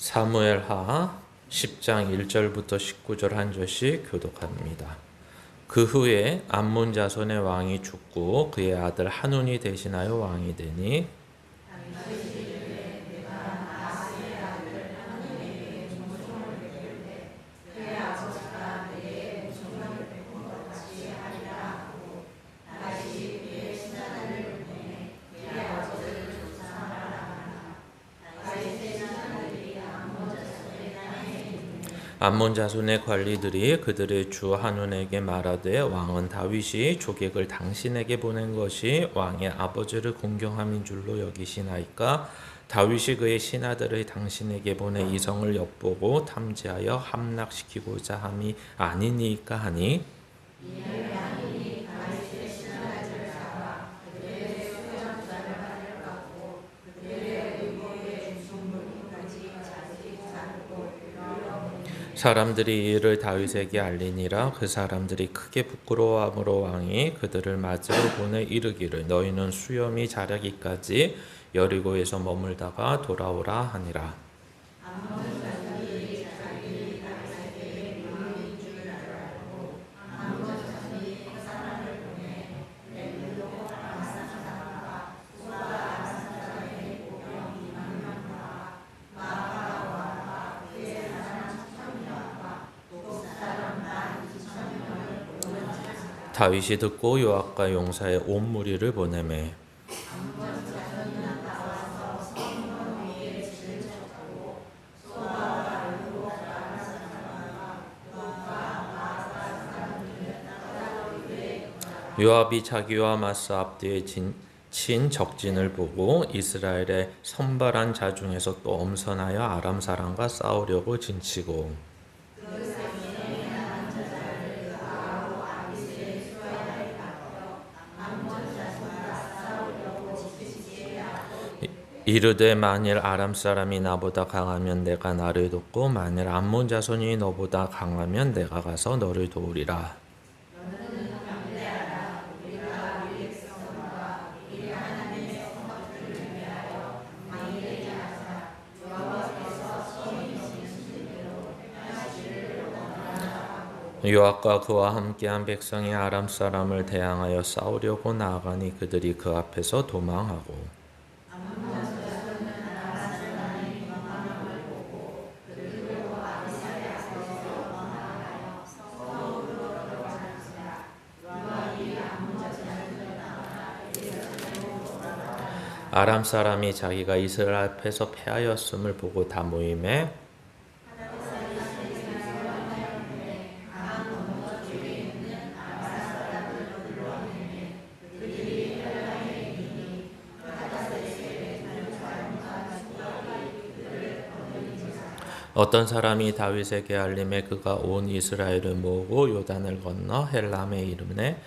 사무엘하 10장 1절부터 19절 한 절씩 교독합니다. 그 후에 암몬 자손의 왕이 죽고 그의 아들 한운이 대신하여 왕이 되니 암몬 자손의 관리들이 그들의 주 한운에게 말하되 왕은 다윗이 조객을 당신에게 보낸 것이 왕의 아버지를 공경함인 줄로 여기시나이까? 다윗이 그의 신하들을 당신에게 보내 이성을 엿보고 탐지하여 함락시키고자 함이 아니니까 하니 사람들이 이를 다윗에게 알리니라. 그 사람들이 크게 부끄러워함으로 왕이 그들을 맞으러 보내 이르기를 너희는 수염이 자라기까지 여리고에서 머물다가 돌아오라 하니라. 다윗이 듣고 요압과 용사의 온 무리를 보내매 요압이 자기와 맞서 앞뒤에 친 적진을 보고 이스라엘의 선발한 자 중에서 또 엄선하여 아람 사람과 싸우려고 진치고 이르되 만일 아람 사람이 나보다 강하면 내가 나를 돕고 만일 암몬 자손이 너보다 강하면 내가 가서 너를 도우리라. 요압과 그와 함께한 백성이 아람 사람을 대항하여 싸우려고 나아가니 그들이 그 앞에서 도망하고 아람 사람이 자기가 이스라엘 앞에서 패하였음을 보고 다 모임에 어떤 사람이 다윗에게 알림에 그가 온 이스라엘을 모으고 요단을 건너 헬람에 이르매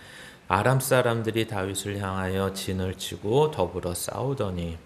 아람 사람들이 다윗을 향하여 진을 치고 더불어 싸우더니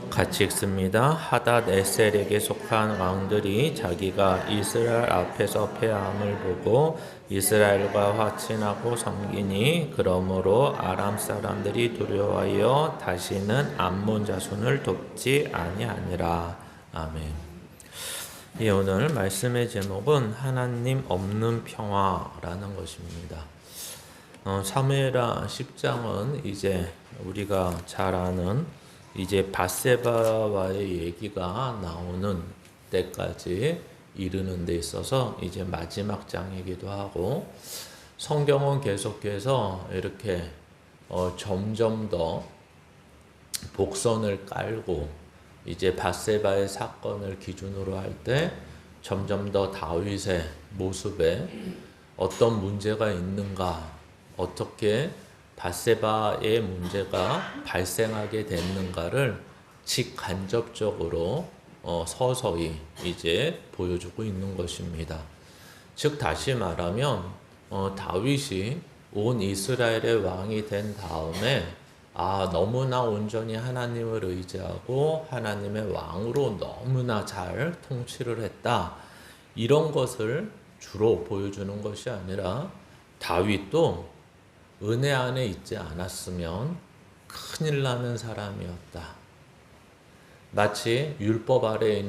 같이 읽습니다. 하닷 에셀에게 속한 왕들이 자기가 이스라엘 앞에서 패함을 보고 이스라엘과 화친하고 섬기니 그러므로 아람 사람들이 두려워하여 다시는 암몬 자손을 돕지 아니하니라. 아멘. 예, 오늘 말씀의 제목은 하나님 없는 평화라는 것입니다. 사무엘하 10장은 이제 우리가 잘 아는 이제 밧세바와의 얘기가 나오는 때까지 이르는 데 있어서 이제 마지막 장이기도 하고 성경은 계속해서 이렇게 점점 더 복선을 깔고 이제 밧세바의 사건을 기준으로 할 때 점점 더 다윗의 모습에 어떤 문제가 있는가, 어떻게 밧세바의 문제가 발생하게 됐는가를 직간접적으로 서서히 이제 보여주고 있는 것입니다. 즉 다시 말하면 다윗이 온 이스라엘의 왕이 된 다음에 너무나 온전히 하나님을 의지하고 하나님의 왕으로 너무나 잘 통치를 했다. 이런 것을 주로 보여주는 것이 아니라 다윗도 은혜 안에 있지 않았으면 큰일 나는 사람이었다. 마치 율법 아래에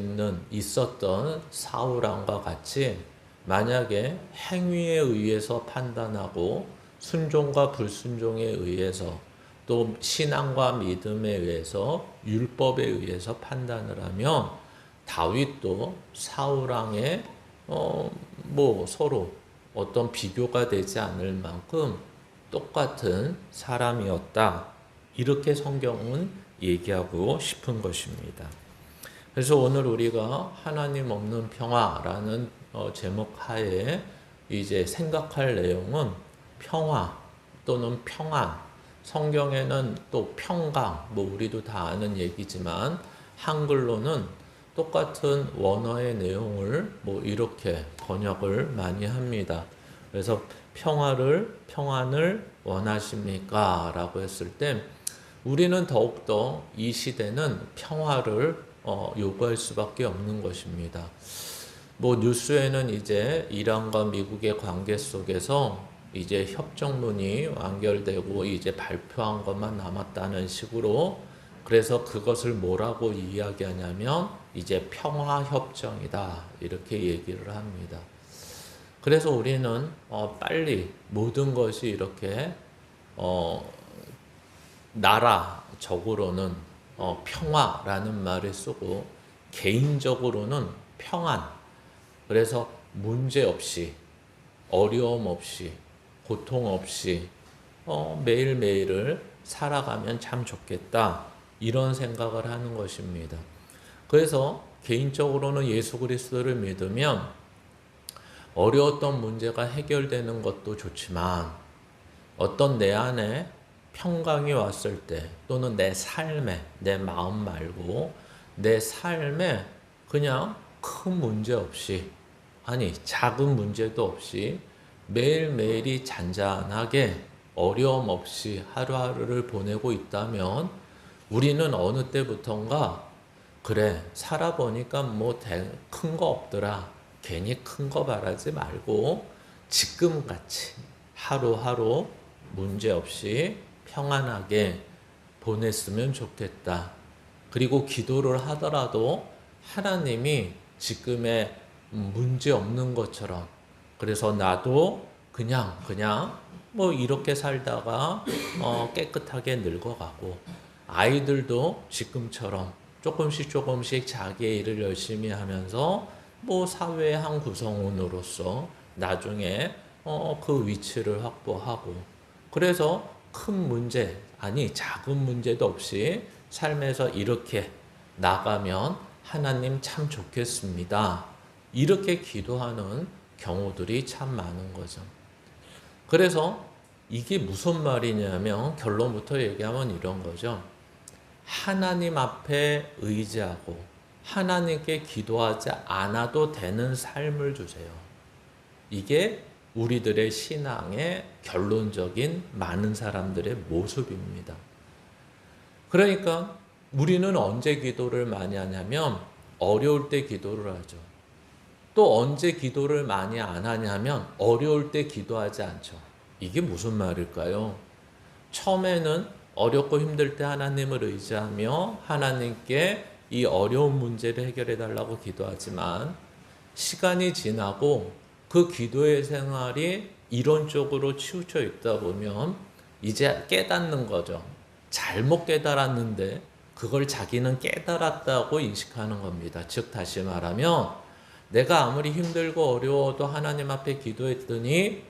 있었던 사울왕과 같이 만약에 행위에 의해서 판단하고 순종과 불순종에 의해서 또 신앙과 믿음에 의해서 율법에 의해서 판단을 하면 다윗도 사울왕의 서로 어떤 비교가 되지 않을 만큼 똑같은 사람이었다. 이렇게 성경은 얘기하고 싶은 것입니다. 그래서 오늘 우리가 하나님 없는 평화라는 제목 하에 이제 생각할 내용은 평화 또는 평안, 성경에는 또 평강, 우리도 다 아는 얘기지만 한글로는 똑같은 원어의 내용을 이렇게 번역을 많이 합니다. 그래서 평안을 원하십니까? 라고 했을 때 우리는 더욱더 이 시대는 평화를 요구할 수밖에 없는 것입니다. 뉴스에는 이제 이란과 미국의 관계 속에서 이제 협정문이 완결되고 이제 발표한 것만 남았다는 식으로, 그래서 그것을 뭐라고 이야기하냐면 이제 평화협정이다 이렇게 얘기를 합니다. 그래서 우리는 빨리 모든 것이 이렇게 나라적으로는 평화라는 말을 쓰고 개인적으로는 평안, 그래서 문제 없이 어려움 없이 고통 없이 매일매일을 살아가면 참 좋겠다, 이런 생각을 하는 것입니다. 그래서 개인적으로는 예수 그리스도를 믿으면 어려웠던 문제가 해결되는 것도 좋지만 어떤 내 안에 평강이 왔을 때 또는 내 삶에, 내 마음 말고 내 삶에 그냥 큰 문제 없이, 작은 문제도 없이 매일매일이 잔잔하게 어려움 없이 하루하루를 보내고 있다면 우리는 어느 때부턴가 그래 살아보니까 큰 거 없더라, 괜히 큰 거 바라지 말고 지금같이 하루하루 문제 없이 평안하게 보냈으면 좋겠다. 그리고 기도를 하더라도 하나님이 지금의 문제 없는 것처럼, 그래서 나도 그냥 이렇게 살다가 깨끗하게 늙어가고 아이들도 지금처럼 조금씩 자기의 일을 열심히 하면서 사회의 한 구성원으로서 나중에 그 위치를 확보하고, 그래서 큰 문제, 작은 문제도 없이 삶에서 이렇게 나가면 하나님 참 좋겠습니다. 이렇게 기도하는 경우들이 참 많은 거죠. 그래서 이게 무슨 말이냐면 결론부터 얘기하면 이런 거죠. 하나님 앞에 의지하고 하나님께 기도하지 않아도 되는 삶을 주세요. 이게 우리들의 신앙의 결론적인 많은 사람들의 모습입니다. 그러니까 우리는 언제 기도를 많이 하냐면 어려울 때 기도를 하죠. 또 언제 기도를 많이 안 하냐면 어려울 때 기도하지 않죠. 이게 무슨 말일까요? 처음에는 어렵고 힘들 때 하나님을 의지하며 하나님께 이 어려운 문제를 해결해 달라고 기도하지만 시간이 지나고 그 기도의 생활이 이론적으로 치우쳐 있다 보면 이제 깨닫는 거죠. 잘못 깨달았는데 그걸 자기는 깨달았다고 인식하는 겁니다. 즉 다시 말하면 내가 아무리 힘들고 어려워도 하나님 앞에 기도했더니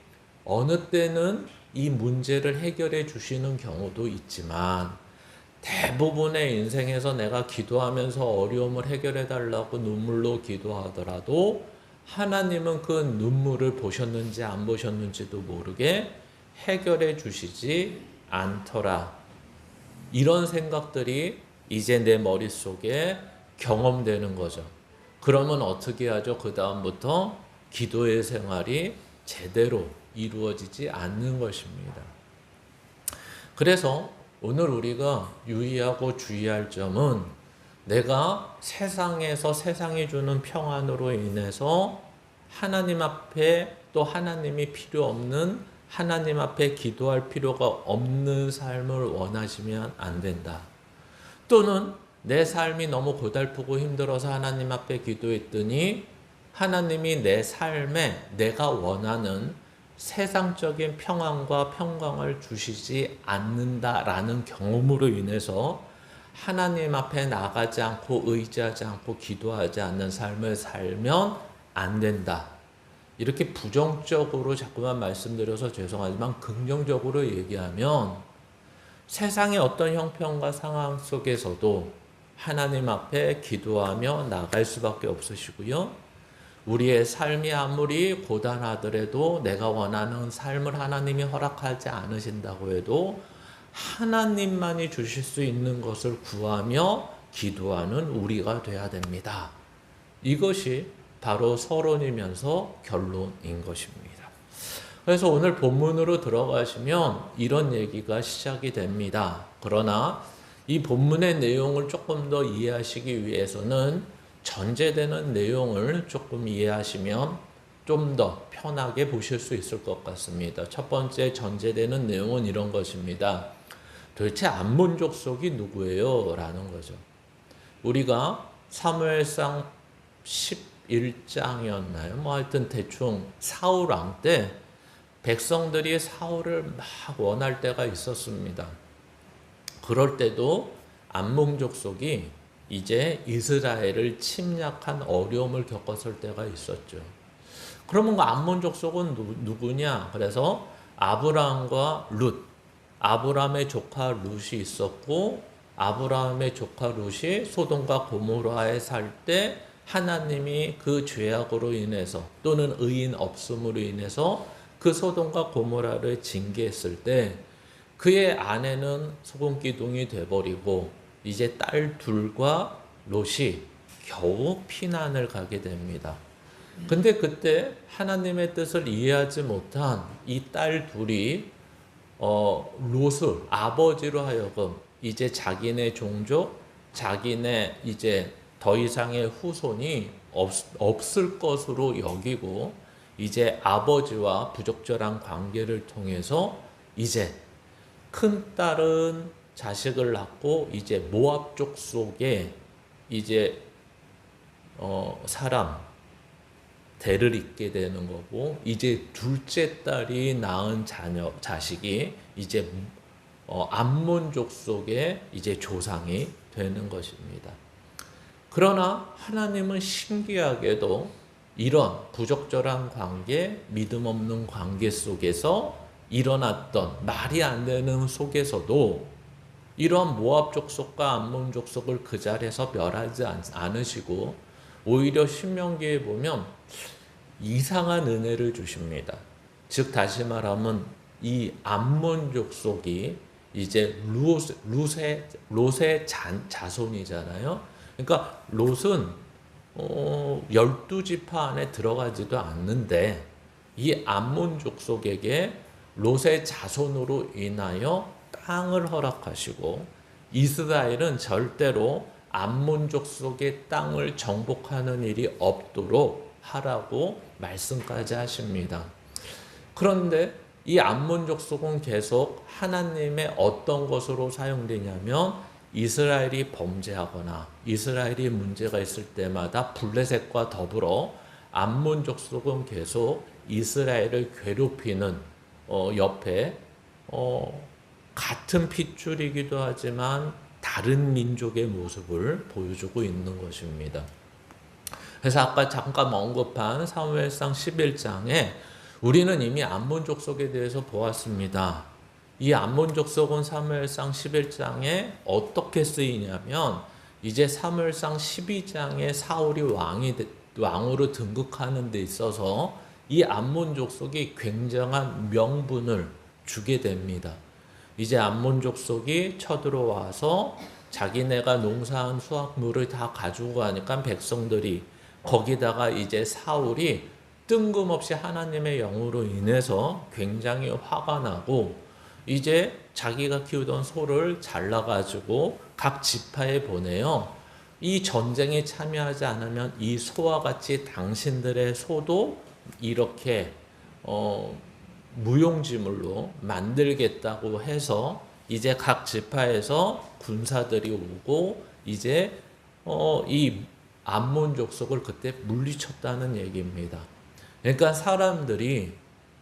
어느 때는 이 문제를 해결해 주시는 경우도 있지만 대부분의 인생에서 내가 기도하면서 어려움을 해결해 달라고 눈물로 기도하더라도 하나님은 그 눈물을 보셨는지 안 보셨는지도 모르게 해결해 주시지 않더라. 이런 생각들이 이제 내 머릿속에 경험되는 거죠. 그러면 어떻게 하죠? 그 다음부터 기도의 생활이 제대로 이루어지지 않는 것입니다. 그래서 오늘 우리가 유의하고 주의할 점은 내가 세상에서 세상이 주는 평안으로 인해서 하나님 앞에 또 하나님이 필요 없는 하나님 앞에 기도할 필요가 없는 삶을 원하시면 안 된다. 또는 내 삶이 너무 고달프고 힘들어서 하나님 앞에 기도했더니 하나님이 내 삶에 내가 원하는 세상적인 평안과 평강을 주시지 않는다라는 경험으로 인해서 하나님 앞에 나가지 않고 의지하지 않고 기도하지 않는 삶을 살면 안 된다. 이렇게 부정적으로 자꾸만 말씀드려서 죄송하지만 긍정적으로 얘기하면 세상의 어떤 형편과 상황 속에서도 하나님 앞에 기도하며 나갈 수밖에 없으시고요. 우리의 삶이 아무리 고단하더라도 내가 원하는 삶을 하나님이 허락하지 않으신다고 해도 하나님만이 주실 수 있는 것을 구하며 기도하는 우리가 돼야 됩니다. 이것이 바로 서론이면서 결론인 것입니다. 그래서 오늘 본문으로 들어가시면 이런 얘기가 시작이 됩니다. 그러나 이 본문의 내용을 조금 더 이해하시기 위해서는 전제되는 내용을 조금 이해하시면 좀 더 편하게 보실 수 있을 것 같습니다. 첫 번째 전제되는 내용은 이런 것입니다. 도대체 암몬 족속이 누구예요? 라는 거죠. 우리가 사무엘상 11장이었나요? 하여튼 대충 사울 왕 때 백성들이 사울을 막 원할 때가 있었습니다. 그럴 때도 암몬 족속이 이제 이스라엘을 침략한 어려움을 겪었을 때가 있었죠. 그러면 그 암몬 족속은 누구냐? 그래서 아브라함과 룻, 아브라함의 조카 룻이 있었고 아브라함의 조카 룻이 소돔과 고모라에 살 때 하나님이 그 죄악으로 인해서 또는 의인 없음으로 인해서 그 소돔과 고모라를 징계했을 때 그의 아내는 소금기둥이 돼버리고 이제 딸 둘과 롯이 겨우 피난을 가게 됩니다. 근데 그때 하나님의 뜻을 이해하지 못한 이 딸 둘이 롯을 아버지로 하여금 이제 자기네 종족, 자기네 이제 더 이상의 후손이 없을 것으로 여기고 이제 아버지와 부적절한 관계를 통해서 이제 큰 딸은 자식을 낳고 이제 모압 족속에 이제 사람 대를 잇게 되는 거고 이제 둘째 딸이 낳은 자식이 이제 암몬 족속의 이제 조상이 되는 것입니다. 그러나 하나님은 신기하게도 이런 부적절한 관계, 믿음 없는 관계 속에서 일어났던 말이 안 되는 속에서도 이러한 모압 족속과 암몬 족속을 그 자리에서 멸하지 않으시고 오히려 신명기에 보면 이상한 은혜를 주십니다. 즉 다시 말하면 이 암몬 족속이 이제 롯의 자손이잖아요. 그러니까 롯은 12지파 안에 들어가지도 않는데 이 암몬 족속에게 롯의 자손으로 인하여 땅을 허락하시고 이스라엘은 절대로 암몬 족속의 땅을 정복하는 일이 없도록 하라고 말씀까지 하십니다. 그런데 이 암몬 족속은 계속 하나님의 어떤 것으로 사용되냐면 이스라엘이 범죄하거나 이스라엘이 문제가 있을 때마다 블레셋과 더불어 암몬 족속은 계속 이스라엘을 괴롭히는 옆에 같은 핏줄이기도 하지만 다른 민족의 모습을 보여주고 있는 것입니다. 그래서 아까 잠깐 언급한 사무엘상 11장에 우리는 이미 암몬 족속에 대해서 보았습니다. 이 암몬 족속은 사무엘상 11장에 어떻게 쓰이냐면 이제 사무엘상 12장에 사울이 왕으로 등극하는 데 있어서 이 암몬 족속이 굉장한 명분을 주게 됩니다. 이제 암몬 족속이 쳐들어와서 자기네가 농사한 수확물을 다 가지고 가니까 백성들이 거기다가 이제 사울이 뜬금없이 하나님의 영으로 인해서 굉장히 화가 나고 이제 자기가 키우던 소를 잘라가지고 각 지파에 보내요. 이 전쟁에 참여하지 않으면 이 소와 같이 당신들의 소도 이렇게 무용지물로 만들겠다고 해서 이제 각 지파에서 군사들이 오고 이제 이 암몬 족속을 그때 물리쳤다는 얘기입니다. 그러니까 사람들이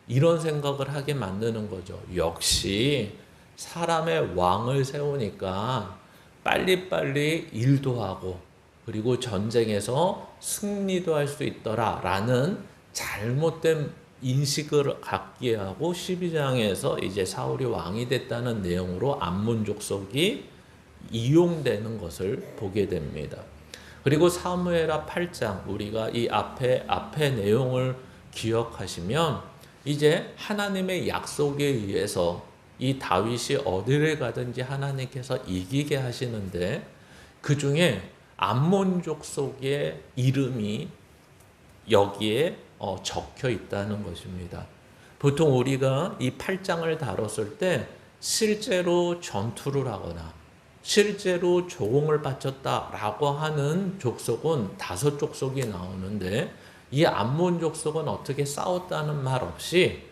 이런 생각을 하게 만드는 거죠. 역시 사람의 왕을 세우니까 빨리빨리 일도 하고 그리고 전쟁에서 승리도 할 수 있더라라는 잘못된 인식을 갖게 하고 12장에서 이제 사울이 왕이 됐다는 내용으로 암몬 족속이 이용되는 것을 보게 됩니다. 그리고 사무엘하 8장 우리가 이 앞에 내용을 기억하시면 이제 하나님의 약속에 의해서 이 다윗이 어디를 가든지 하나님께서 이기게 하시는데 그 중에 암몬족 속의 이름이 여기에 적혀 있다는 것입니다. 보통 우리가 이 8장을 다뤘을 때 실제로 전투를 하거나 실제로 조공을 바쳤다라고 하는 족속은 5족속이 나오는데 이 암몬 족속은 어떻게 싸웠다는 말 없이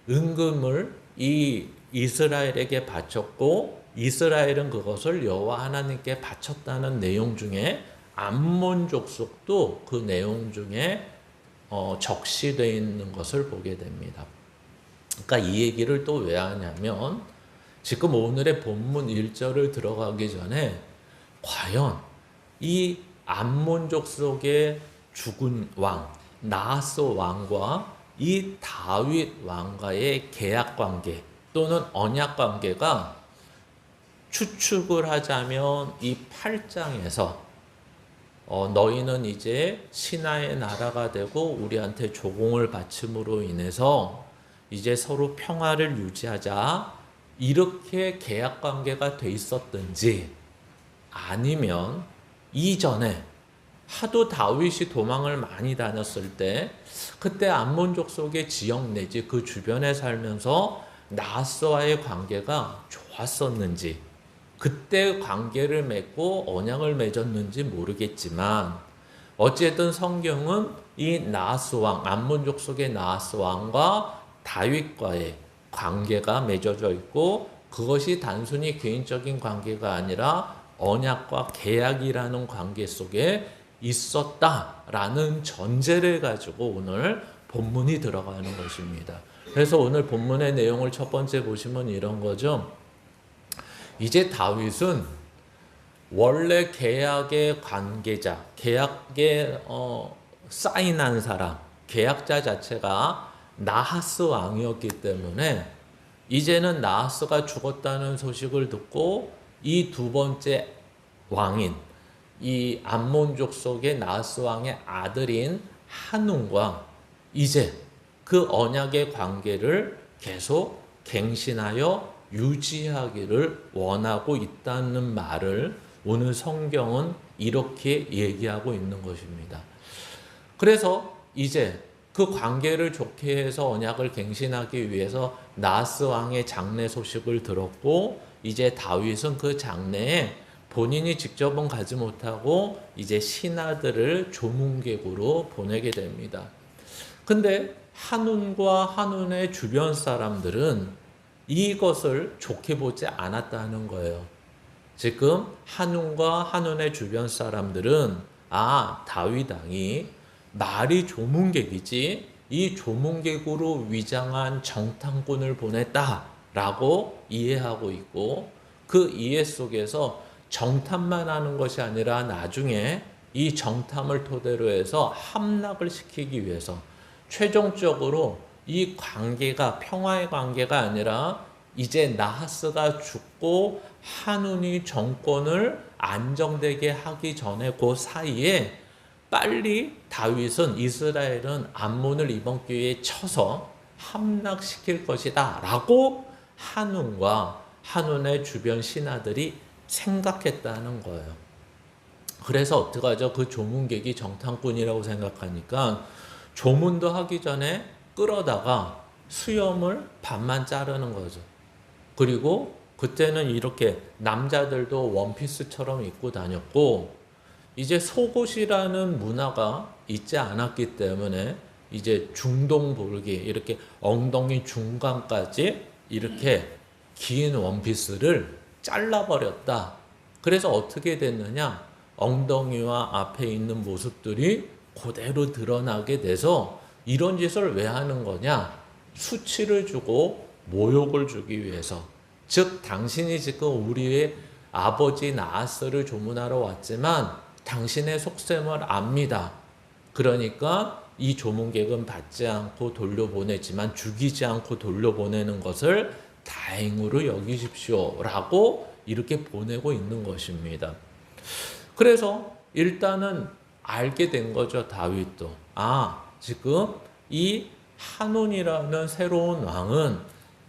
은금을 이 이스라엘에게 바쳤고 이스라엘은 그것을 여호와 하나님께 바쳤다는 내용 중에 암몬 족속도 그 내용 중에 적시되어 있는 것을 보게 됩니다. 그러니까 이 얘기를 또 왜 하냐면 지금 오늘의 본문 1절을 들어가기 전에 과연 이 암몬 족속의 죽은 왕 나하스 왕과 이 다윗 왕과의 계약 관계 또는 언약 관계가 추측을 하자면 이 8장에서 너희는 이제 신하의 나라가 되고 우리한테 조공을 바침으로 인해서 이제 서로 평화를 유지하자 이렇게 계약 관계가 돼 있었든지 아니면 이전에 하도 다윗이 도망을 많이 다녔을 때 그때 암몬족 속의 지역 내지 그 주변에 살면서 나하스와의 관계가 좋았었는지 그때 관계를 맺고 언약을 맺었는지 모르겠지만 어쨌든 성경은 이 나하스 왕 암몬족 속의 나하스 왕과 다윗과의 관계가 맺어져 있고 그것이 단순히 개인적인 관계가 아니라 언약과 계약이라는 관계 속에 있었다라는 전제를 가지고 오늘 본문이 들어가는 것입니다. 그래서 오늘 본문의 내용을 첫 번째 보시면 이런 거죠. 이제 다윗은 원래 계약의 관계자, 계약에 사인한 사람, 계약자 자체가 나하스 왕이었기 때문에 이제는 나하스가 죽었다는 소식을 듣고 이 두 번째 왕인 이 암몬족 속의 나하스 왕의 아들인 한운과 이제 그 언약의 관계를 계속 갱신하여 유지하기를 원하고 있다는 말을 오늘 성경은 이렇게 얘기하고 있는 것입니다. 그래서 이제 그 관계를 좋게 해서 언약을 갱신하기 위해서 나하스 왕의 장례 소식을 들었고 이제 다윗은 그 장례에 본인이 직접은 가지 못하고 이제 신하들을 조문객으로 보내게 됩니다. 근데 한운과 한운의 주변 사람들은 이것을 좋게 보지 않았다는 거예요. 지금 한운과 한운의 주변 사람들은 다윗 왕이 말이 조문객이지 이 조문객으로 위장한 정탐꾼을 보냈다라고 이해하고 있고 그 이해 속에서 정탐만 하는 것이 아니라 나중에 이 정탐을 토대로 해서 함락을 시키기 위해서 최종적으로 이 관계가 평화의 관계가 아니라 이제 나하스가 죽고 한운이 정권을 안정되게 하기 전에 그 사이에 빨리 다윗은 이스라엘은 암몬을 이번 기회에 쳐서 함락시킬 것이다 라고 한운과 한운의 주변 신하들이 생각했다는 거예요. 그래서 어떡하죠? 그 조문객이 정탐꾼이라고 생각하니까 조문도 하기 전에 끌어다가 수염을 반만 자르는 거죠. 그리고 그때는 이렇게 남자들도 원피스처럼 입고 다녔고, 이제 속옷이라는 문화가 있지 않았기 때문에 이제 중동볼기 이렇게 엉덩이 중간까지 이렇게 긴 원피스를 잘라버렸다. 그래서 어떻게 됐느냐? 엉덩이와 앞에 있는 모습들이 그대로 드러나게 돼서 이런 짓을 왜 하는 거냐? 수치를 주고 모욕을 주기 위해서. 즉 당신이 지금 우리의 아버지 나아스를 조문하러 왔지만 당신의 속셈을 압니다. 그러니까 이 조문객은 받지 않고 돌려보내지만 죽이지 않고 돌려보내는 것을 다행으로 여기십시오 라고 이렇게 보내고 있는 것입니다. 그래서 일단은 알게 된 거죠. 다윗도. 지금 이 한온이라는 새로운 왕은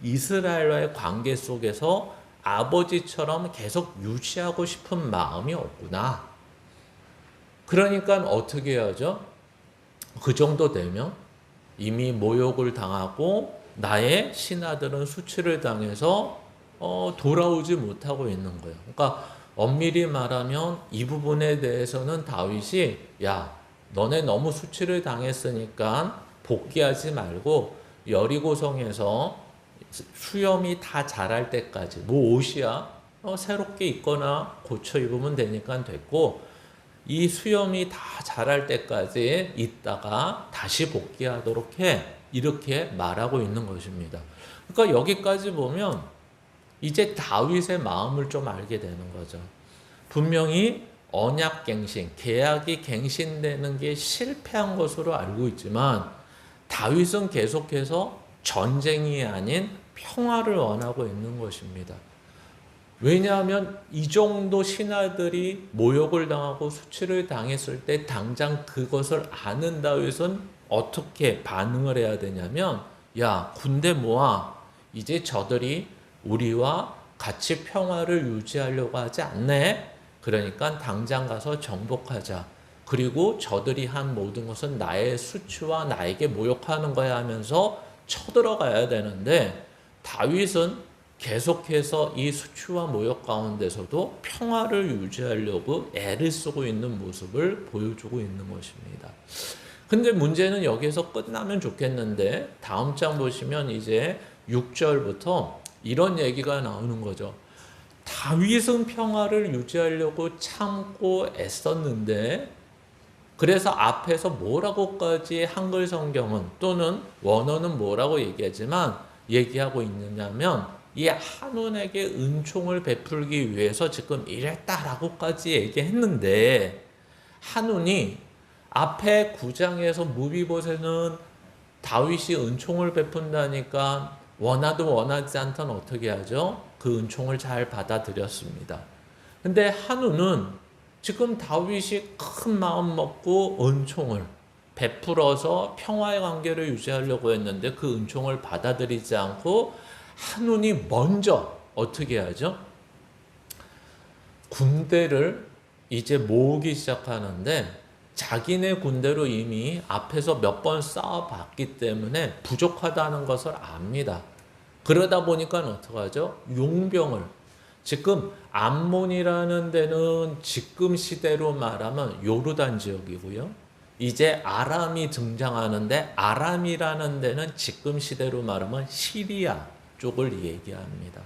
이스라엘과의 관계 속에서 아버지처럼 계속 유지하고 싶은 마음이 없구나. 그러니까 어떻게 해야죠? 그 정도 되면 이미 모욕을 당하고 나의 신하들은 수치를 당해서 돌아오지 못하고 있는 거예요. 그러니까 엄밀히 말하면 이 부분에 대해서는 다윗이 너네 너무 수치를 당했으니까 복귀하지 말고 여리고성에서 수염이 다 자랄 때까지 옷이야 새롭게 입거나 고쳐 입으면 되니까 됐고 이 수염이 다 자랄 때까지 있다가 다시 복귀하도록 해 이렇게 말하고 있는 것입니다. 그러니까 여기까지 보면 이제 다윗의 마음을 좀 알게 되는 거죠. 분명히 언약갱신, 계약이 갱신되는 게 실패한 것으로 알고 있지만 다윗은 계속해서 전쟁이 아닌 평화를 원하고 있는 것입니다. 왜냐하면 이 정도 신하들이 모욕을 당하고 수치를 당했을 때 당장 그것을 아는 다윗은 어떻게 반응을 해야 되냐면 군대 모아. 이제 저들이 우리와 같이 평화를 유지하려고 하지 않네. 그러니까 당장 가서 정복하자. 그리고 저들이 한 모든 것은 나의 수치와 나에게 모욕하는 거야 하면서 쳐들어가야 되는데 다윗은 계속해서 이 수치와 모욕 가운데서도 평화를 유지하려고 애를 쓰고 있는 모습을 보여주고 있는 것입니다. 근데 문제는 여기서 끝나면 좋겠는데 다음 장 보시면 이제 6절부터 이런 얘기가 나오는 거죠. 다윗은 평화를 유지하려고 참고 애썼는데 그래서 앞에서 뭐라고까지 한글 성경은 또는 원어는 뭐라고 얘기하고 있느냐면 이 한온에게 은총을 베풀기 위해서 지금 이랬다라고까지 얘기했는데 한온이 앞에 9장에서 무비보셋은 다윗이 은총을 베푼다니까 원하든 원하지 않든 어떻게 하죠? 그 은총을 잘 받아들였습니다. 근데 한온은 지금 다윗이 큰 마음 먹고 은총을 베풀어서 평화의 관계를 유지하려고 했는데 그 은총을 받아들이지 않고 한온이 먼저 어떻게 하죠? 군대를 이제 모으기 시작하는데 자기네 군대로 이미 앞에서 몇 번 싸워봤기 때문에 부족하다는 것을 압니다. 그러다 보니까 어떡하죠? 용병을 지금 암몬이라는 데는 지금 시대로 말하면 요르단 지역이고요. 이제 아람이 등장하는데 아람이라는 데는 지금 시대로 말하면 시리아 쪽을 얘기합니다.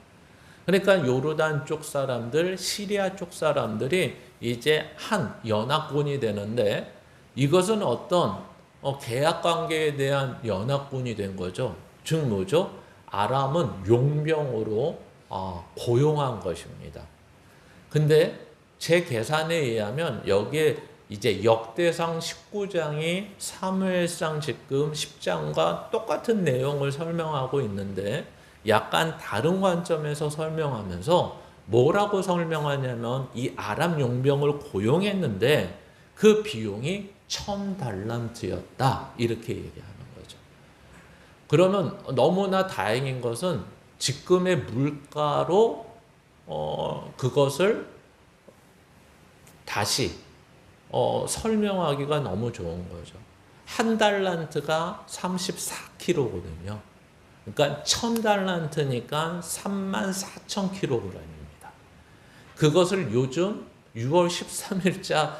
그러니까 요르단 쪽 사람들, 시리아 쪽 사람들이 이제 한 연합군이 되는데 이것은 어떤 계약 관계에 대한 연합군이 된 거죠. 즉 뭐죠? 아람은 용병으로 고용한 것입니다. 근데 제 계산에 의하면 여기에 이제 역대상 19장이 사무엘상 지금 10장과 똑같은 내용을 설명하고 있는데 약간 다른 관점에서 설명하면서 뭐라고 설명하냐면 이 아람 용병을 고용했는데 그 비용이 1000달란트였다 이렇게 얘기하는 거죠. 그러면 너무나 다행인 것은 지금의 물가로 그것을 다시 설명하기가 너무 좋은 거죠. 한 달란트가 34kg거든요. 그러니까 1000달란트니까 34,000kg입니다. 그것을 요즘 6월 13일자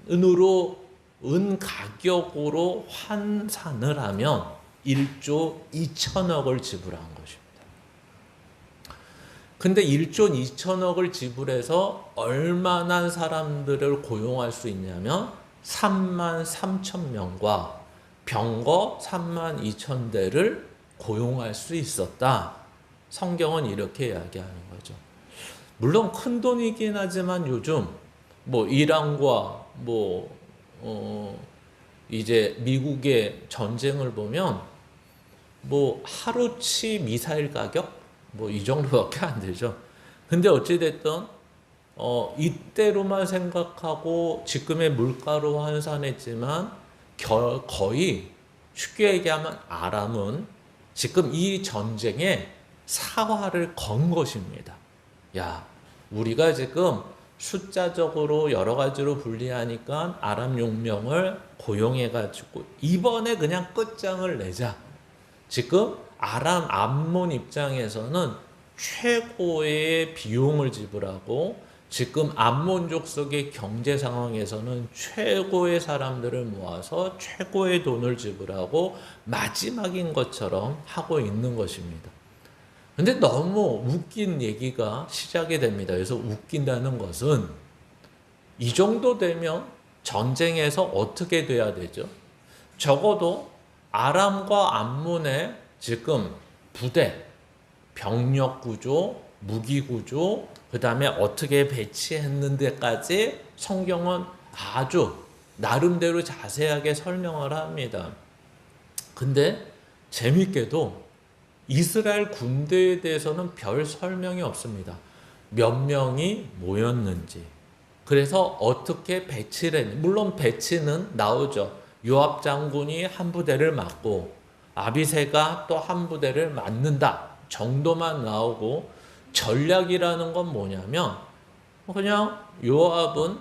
은으로 은 가격으로 환산을 하면 1조 2천억을 지불한 것입니다. 근데 1조 2천억을 지불해서 얼마나 사람들을 고용할 수 있냐면 3만 3천 명과 병거 3만 2천 대를 고용할 수 있었다. 성경은 이렇게 이야기하는 거죠. 물론 큰 돈이긴 하지만 요즘 뭐 이란과 이제 미국의 전쟁을 보면 뭐 하루치 미사일 가격 뭐 이 정도밖에 안 되죠. 근데 어찌 됐든 이때로만 생각하고 지금의 물가로 환산했지만 거의 쉽게 얘기하면 아람은 지금 이 전쟁에 사활을 건 것입니다. 야, 우리가 지금 숫자적으로 여러 가지로 분리하니까 아람 용명을 고용해가지고 이번에 그냥 끝장을 내자. 지금 아람 암몬 입장에서는 최고의 비용을 지불하고 지금 암몬 족속의 경제 상황에서는 최고의 사람들을 모아서 최고의 돈을 지불하고 마지막인 것처럼 하고 있는 것입니다. 근데 너무 웃긴 얘기가 시작이 됩니다. 그래서 웃긴다는 것은 이 정도 되면 전쟁에서 어떻게 돼야 되죠? 적어도 아람과 암몬의 지금 부대, 병력 구조, 무기 구조, 그 다음에 어떻게 배치했는데까지 성경은 아주 나름대로 자세하게 설명을 합니다. 근데 재밌게도 이스라엘 군대에 대해서는 별 설명이 없습니다. 몇 명이 모였는지, 그래서 어떻게 배치를 했는지, 물론 배치는 나오죠. 요압 장군이 한 부대를 맡고 아비새가 또 한 부대를 맡는다 정도만 나오고, 전략이라는 건 뭐냐면 그냥 요압은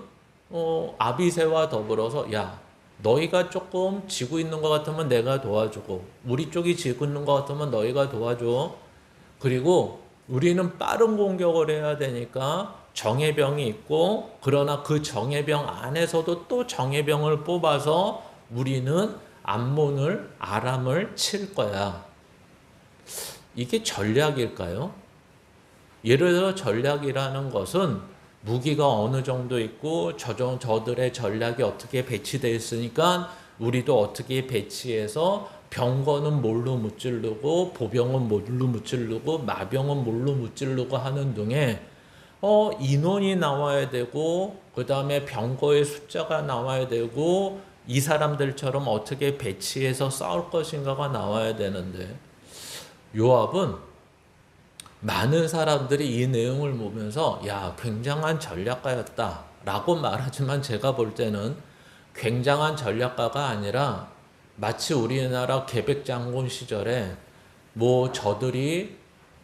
아비새와 더불어서 야, 너희가 조금 지고 있는 것 같으면 내가 도와주고 우리 쪽이 지고 있는 것 같으면 너희가 도와줘. 그리고 우리는 빠른 공격을 해야 되니까 정예병이 있고, 그러나 그 정예병 안에서도 또 정예병을 뽑아서 우리는 암몬을 아람을 칠 거야. 이게 전략일까요? 예를 들어 전략이라는 것은 무기가 어느 정도 있고 저들의 전략이 어떻게 배치되어 있으니까 우리도 어떻게 배치해서 병거는 뭘로 무찌르고 보병은 뭘로 무찌르고 마병은 뭘로 무찌르고 하는 등의 인원이 나와야 되고, 그 다음에 병거의 숫자가 나와야 되고, 이 사람들처럼 어떻게 배치해서 싸울 것인가가 나와야 되는데, 요압은 많은 사람들이 이 내용을 보면서 야, 굉장한 전략가였다 라고 말하지만, 제가 볼 때는 굉장한 전략가가 아니라 마치 우리나라 계백장군 시절에 뭐 저들이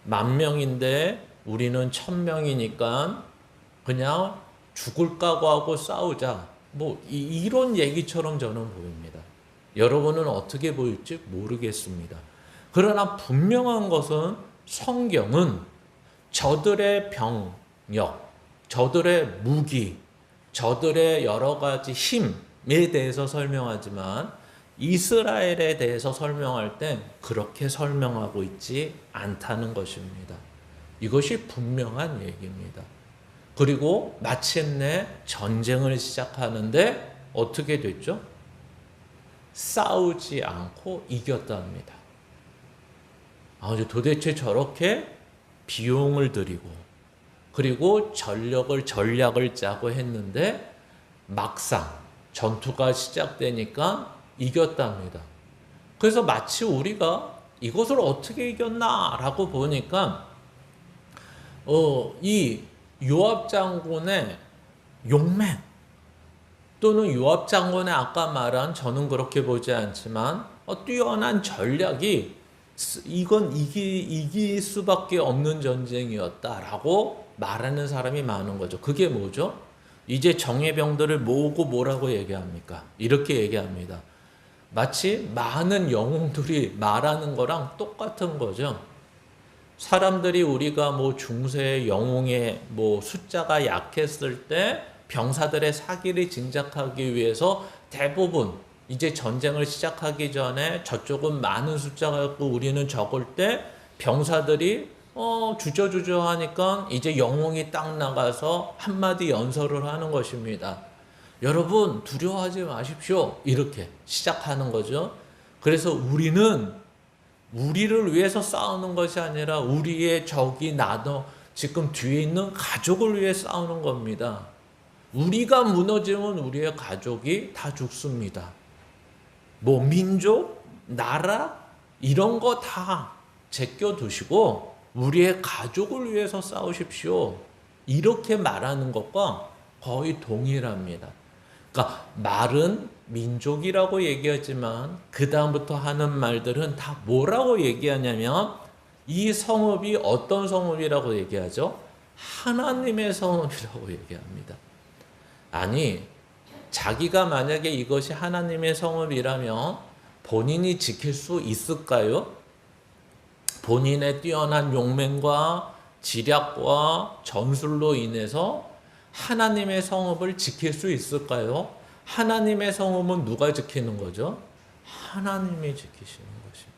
10,000명인데 우리는 1,000명이니까 그냥 죽을 각오하고 싸우자, 뭐 이런 얘기처럼 저는 보입니다. 여러분은 어떻게 보일지 모르겠습니다. 그러나 분명한 것은 성경은 저들의 병력, 저들의 무기, 저들의 여러 가지 힘에 대해서 설명하지만 이스라엘에 대해서 설명할 때 그렇게 설명하고 있지 않다는 것입니다. 이것이 분명한 얘기입니다. 그리고 마침내 전쟁을 시작하는데 어떻게 됐죠? 싸우지 않고 이겼답니다. 도대체 저렇게 비용을 들이고 그리고 전략을 짜고 했는데 막상 전투가 시작되니까 이겼답니다. 그래서 마치 우리가 이것을 어떻게 이겼나라고 보니까 이 요압 장군의 용맹, 또는 요압 장군의 아까 말한, 저는 그렇게 보지 않지만 뛰어난 전략이 이건 이길 수밖에 없는 전쟁이었다라고 말하는 사람이 많은 거죠. 그게 뭐죠? 이제 정예병들을 모으고 뭐라고 얘기합니까? 이렇게 얘기합니다. 마치 많은 영웅들이 말하는 거랑 똑같은 거죠. 사람들이 우리가 뭐 중세 영웅의 뭐 숫자가 약했을 때 병사들의 사기를 진작하기 위해서 대부분 이제 전쟁을 시작하기 전에 저쪽은 많은 숫자가 있고 우리는 적을 때 병사들이 주저주저 하니까 이제 영웅이 딱 나가서 한마디 연설을 하는 것입니다. 여러분 두려워하지 마십시오. 이렇게 시작하는 거죠. 그래서 우리는 우리를 위해서 싸우는 것이 아니라 우리의 적이 나도 지금 뒤에 있는 가족을 위해 싸우는 겁니다. 우리가 무너지면 우리의 가족이 다 죽습니다. 뭐 민족, 나라 이런 거 다 제껴두시고 우리의 가족을 위해서 싸우십시오. 이렇게 말하는 것과 거의 동일합니다. 그러니까 말은 민족이라고 얘기하지만 그 다음부터 하는 말들은 다 뭐라고 얘기하냐면 이 성읍이 어떤 성읍이라고 얘기하죠? 하나님의 성읍이라고 얘기합니다. 아니, 자기가 만약에 이것이 하나님의 성읍이라면 본인이 지킬 수 있을까요? 본인의 뛰어난 용맹과 지략과 전술로 인해서 하나님의 성읍을 지킬 수 있을까요? 하나님의 성읍은 누가 지키는 거죠? 하나님이 지키시는 것입니다.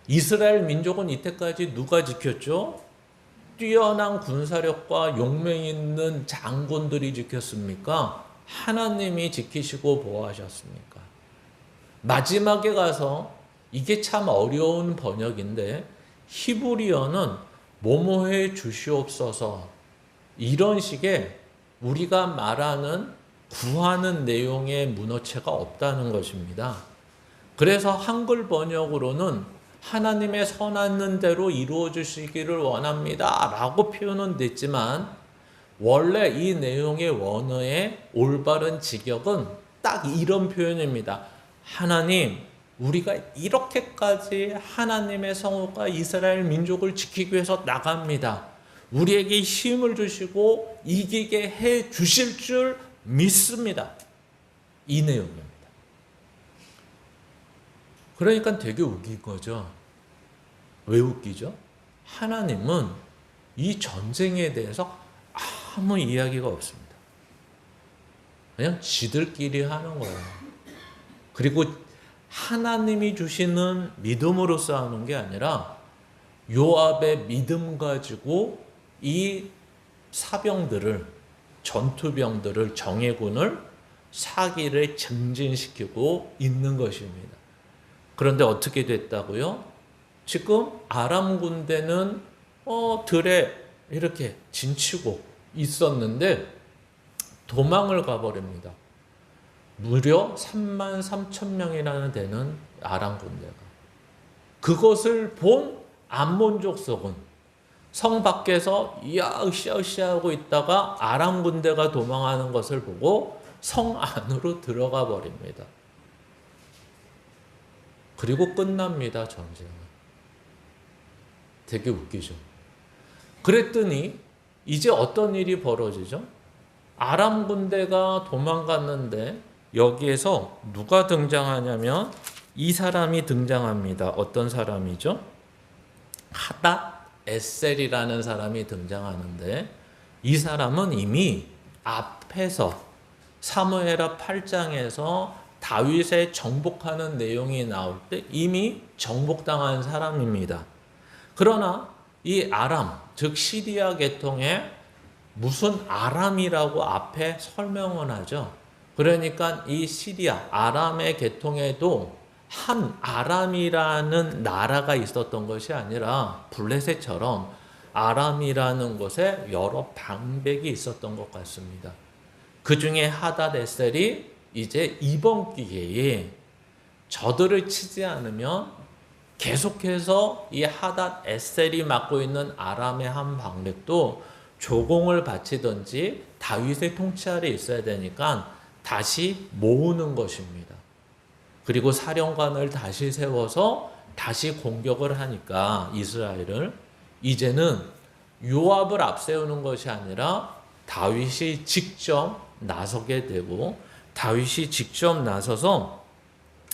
이스라엘 민족은 이때까지 누가 지켰죠? 뛰어난 군사력과 용맹 있는 장군들이 지켰습니까? 하나님이 지키시고 보호하셨습니까? 마지막에 가서 이게 참 어려운 번역인데 히브리어는 뭐뭐해 주시옵소서 이런 식의 우리가 말하는 구하는 내용의 문어체가 없다는 것입니다. 그래서 한글 번역으로는 하나님의 선하는 대로 이루어 주시기를 원합니다 라고 표현은 됐지만 원래 이 내용의 원어의 올바른 직역은 딱 이런 표현입니다. 하나님, 우리가 이렇게까지 하나님의 성읍과 이스라엘 민족을 지키기 위해서 나갑니다. 우리에게 힘을 주시고 이기게 해 주실 줄 믿습니다. 이 내용입니다. 그러니까 되게 웃긴 거죠. 왜 웃기죠? 하나님은 이 전쟁에 대해서 아무 이야기가 없습니다. 그냥 지들끼리 하는 거예요. 그리고 하나님이 주시는 믿음으로 싸우는 게 아니라 요압의 믿음 가지고 이 사병들을, 전투병들을, 정예군을 사기를 증진시키고 있는 것입니다. 그런데 어떻게 됐다고요? 지금 아람 군대는 들에 이렇게 진치고 있었는데 도망을 가버립니다. 무려 33,000명이라는 되는 아람 군대가. 그것을 본 암몬 족속은 성 밖에서 으쌰으쌰하고 있다가 아람 군대가 도망하는 것을 보고 성 안으로 들어가 버립니다. 그리고 끝납니다, 전쟁은. 되게 웃기죠. 그랬더니 이제 어떤 일이 벌어지죠? 아람 군대가 도망갔는데 여기에서 누가 등장하냐면 이 사람이 등장합니다. 어떤 사람이죠? 하닷 에셀이라는 사람이 등장하는데 이 사람은 이미 앞에서 사무엘하 8장에서 다윗의 정복하는 내용이 나올 때 이미 정복당한 사람입니다. 그러나 이 아람, 즉 시리아 계통에 무슨 아람이라고 앞에 설명을 하죠. 그러니까 이 시리아, 아람의 계통에도 한 아람이라는 나라가 있었던 것이 아니라 블레셋처럼 아람이라는 곳에 여러 방백이 있었던 것 같습니다. 그 중에 하닷 에셀이 이제 이번 기회에 저들을 치지 않으면 계속해서 이 하닷 에셀이 맡고 있는 아람의 한 방백도 조공을 바치든지 다윗의 통치 아래 있어야 되니까 다시 모으는 것입니다. 그리고 사령관을 다시 세워서 다시 공격을 하니까 이스라엘을 이제는 요압을 앞세우는 것이 아니라 다윗이 직접 나서게 되고 다윗이 직접 나서서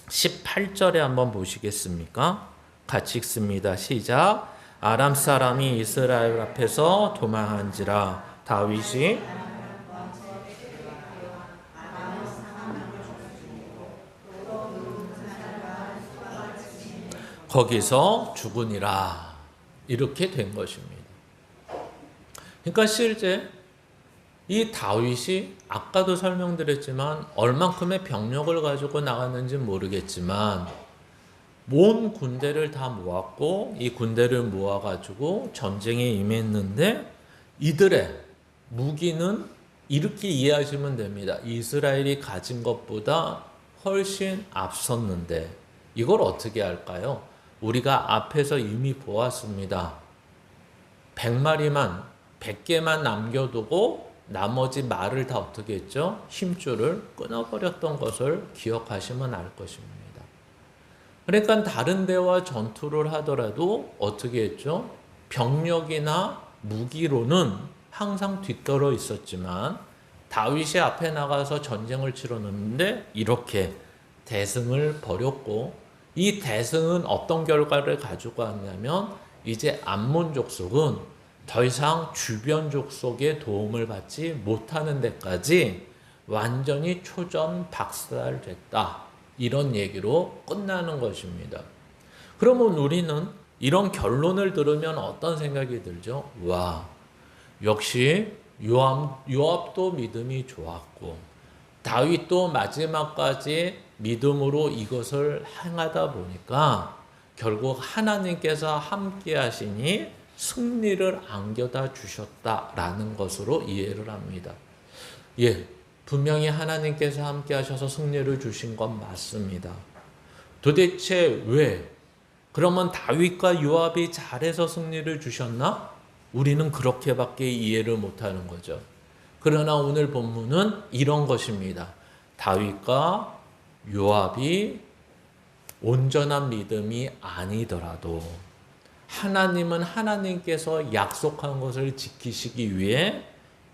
18절에 한번 보시겠습니까? 같이 읽습니다. 시작. 아람 사람이 이스라엘 앞에서 도망한지라 다윗이 거기서 죽으니라. 이렇게 된 것입니다. 그러니까 실제 이 다윗이 아까도 설명드렸지만 얼만큼의 병력을 가지고 나갔는지 모르겠지만 온 군대를 다 모았고 이 군대를 모아가지고 전쟁에 임했는데 이들의 무기는 이렇게 이해하시면 됩니다. 이스라엘이 가진 것보다 훨씬 앞섰는데 이걸 어떻게 할까요? 우리가 앞에서 이미 보았습니다. 100마리만 100개만 남겨두고 나머지 말을 다 어떻게 했죠? 힘줄을 끊어버렸던 것을 기억하시면 알 것입니다. 그러니까 다른 데와 전투를 하더라도 어떻게 했죠? 병력이나 무기로는 항상 뒤떨어 있었지만 다윗이 앞에 나가서 전쟁을 치렀는데 이렇게 대승을 벌였고 이 대승은 어떤 결과를 가지고 왔냐면 이제 암몬 족속은 더 이상 주변 족속의 도움을 받지 못하는 데까지 완전히 초전박살됐다. 이런 얘기로 끝나는 것입니다. 그러면 우리는 이런 결론을 들으면 어떤 생각이 들죠? 와, 역시 요압도 믿음이 좋았고 다윗도 마지막까지 믿음으로 이것을 행하다 보니까 결국 하나님께서 함께 하시니 승리를 안겨다 주셨다라는 것으로 이해를 합니다. 예, 분명히 하나님께서 함께 하셔서 승리를 주신 건 맞습니다. 도대체 왜? 그러면 다윗과 요압이 잘해서 승리를 주셨나? 우리는 그렇게밖에 이해를 못하는 거죠. 그러나 오늘 본문은 이런 것입니다. 다윗과 요압이 온전한 믿음이 아니더라도 하나님은 하나님께서 약속한 것을 지키시기 위해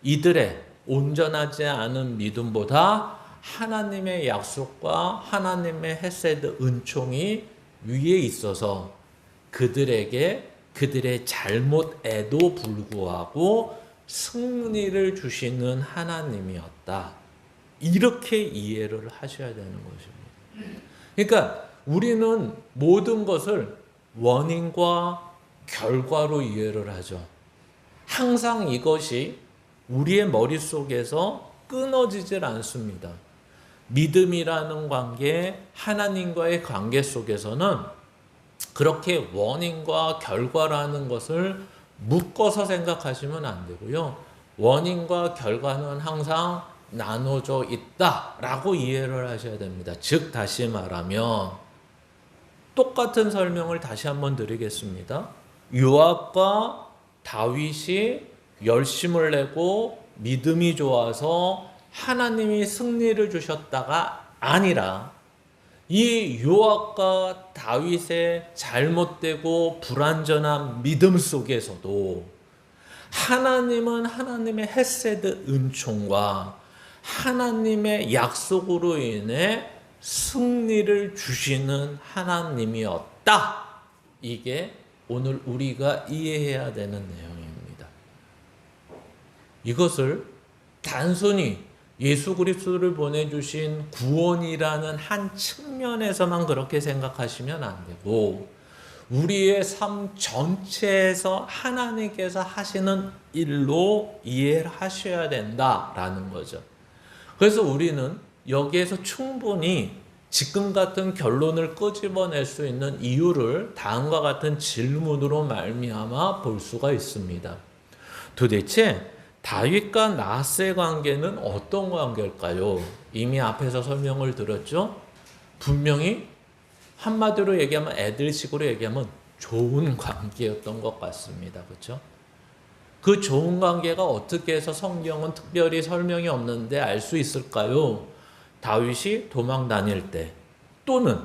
이들의 온전하지 않은 믿음보다 하나님의 약속과 하나님의 헤세드 은총이 위에 있어서 그들에게 그들의 잘못에도 불구하고 승리를 주시는 하나님이었다. 이렇게 이해를 하셔야 되는 것입니다. 그러니까 우리는 모든 것을 원인과 결과로 이해를 하죠. 항상 이것이 우리의 머릿속에서 끊어지질 않습니다. 믿음이라는 관계, 하나님과의 관계 속에서는 그렇게 원인과 결과라는 것을 묶어서 생각하시면 안 되고요. 원인과 결과는 항상 나눠져 있다라고 이해를 하셔야 됩니다. 즉 다시 말하면 똑같은 설명을 다시 한번 드리겠습니다. 요압과 다윗이 열심을 내고 믿음이 좋아서 하나님이 승리를 주셨다가 아니라 이 요압과 다윗의 잘못되고 불완전한 믿음 속에서도 하나님은 하나님의 헤세드 은총과 하나님의 약속으로 인해 승리를 주시는 하나님이었다. 이게 오늘 우리가 이해해야 되는 내용입니다. 이것을 단순히 예수 그리스도를 보내주신 구원이라는 한 측면에서만 그렇게 생각하시면 안 되고 우리의 삶 전체에서 하나님께서 하시는 일로 이해를 하셔야 된다라는 거죠. 그래서 우리는 여기에서 충분히 지금 같은 결론을 끄집어낼 수 있는 이유를 다음과 같은 질문으로 말미암아 볼 수가 있습니다. 도대체 다윗과 나하스의 관계는 어떤 관계일까요? 이미 앞에서 설명을 드렸죠. 분명히 한마디로 얘기하면 애들식으로 얘기하면 좋은 관계였던 것 같습니다. 그렇죠? 그 좋은 관계가 어떻게 해서 성경은 특별히 설명이 없는데 알 수 있을까요? 다윗이 도망 다닐 때 또는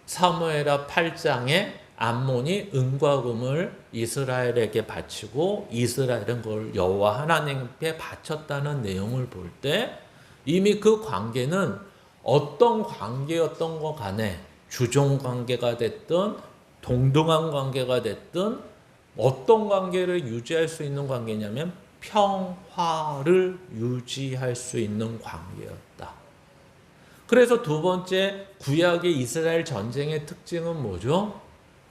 사무엘하 8장에 암몬이 은과 금을 이스라엘에게 바치고 이스라엘은 그걸 여호와 하나님께 바쳤다는 내용을 볼 때 이미 그 관계는 어떤 관계였던 것 간에 주종 관계가 됐든 동등한 관계가 됐든 어떤 관계를 유지할 수 있는 관계냐면 평화를 유지할 수 있는 관계였다. 그래서 두 번째 구약의 이스라엘 전쟁의 특징은 뭐죠?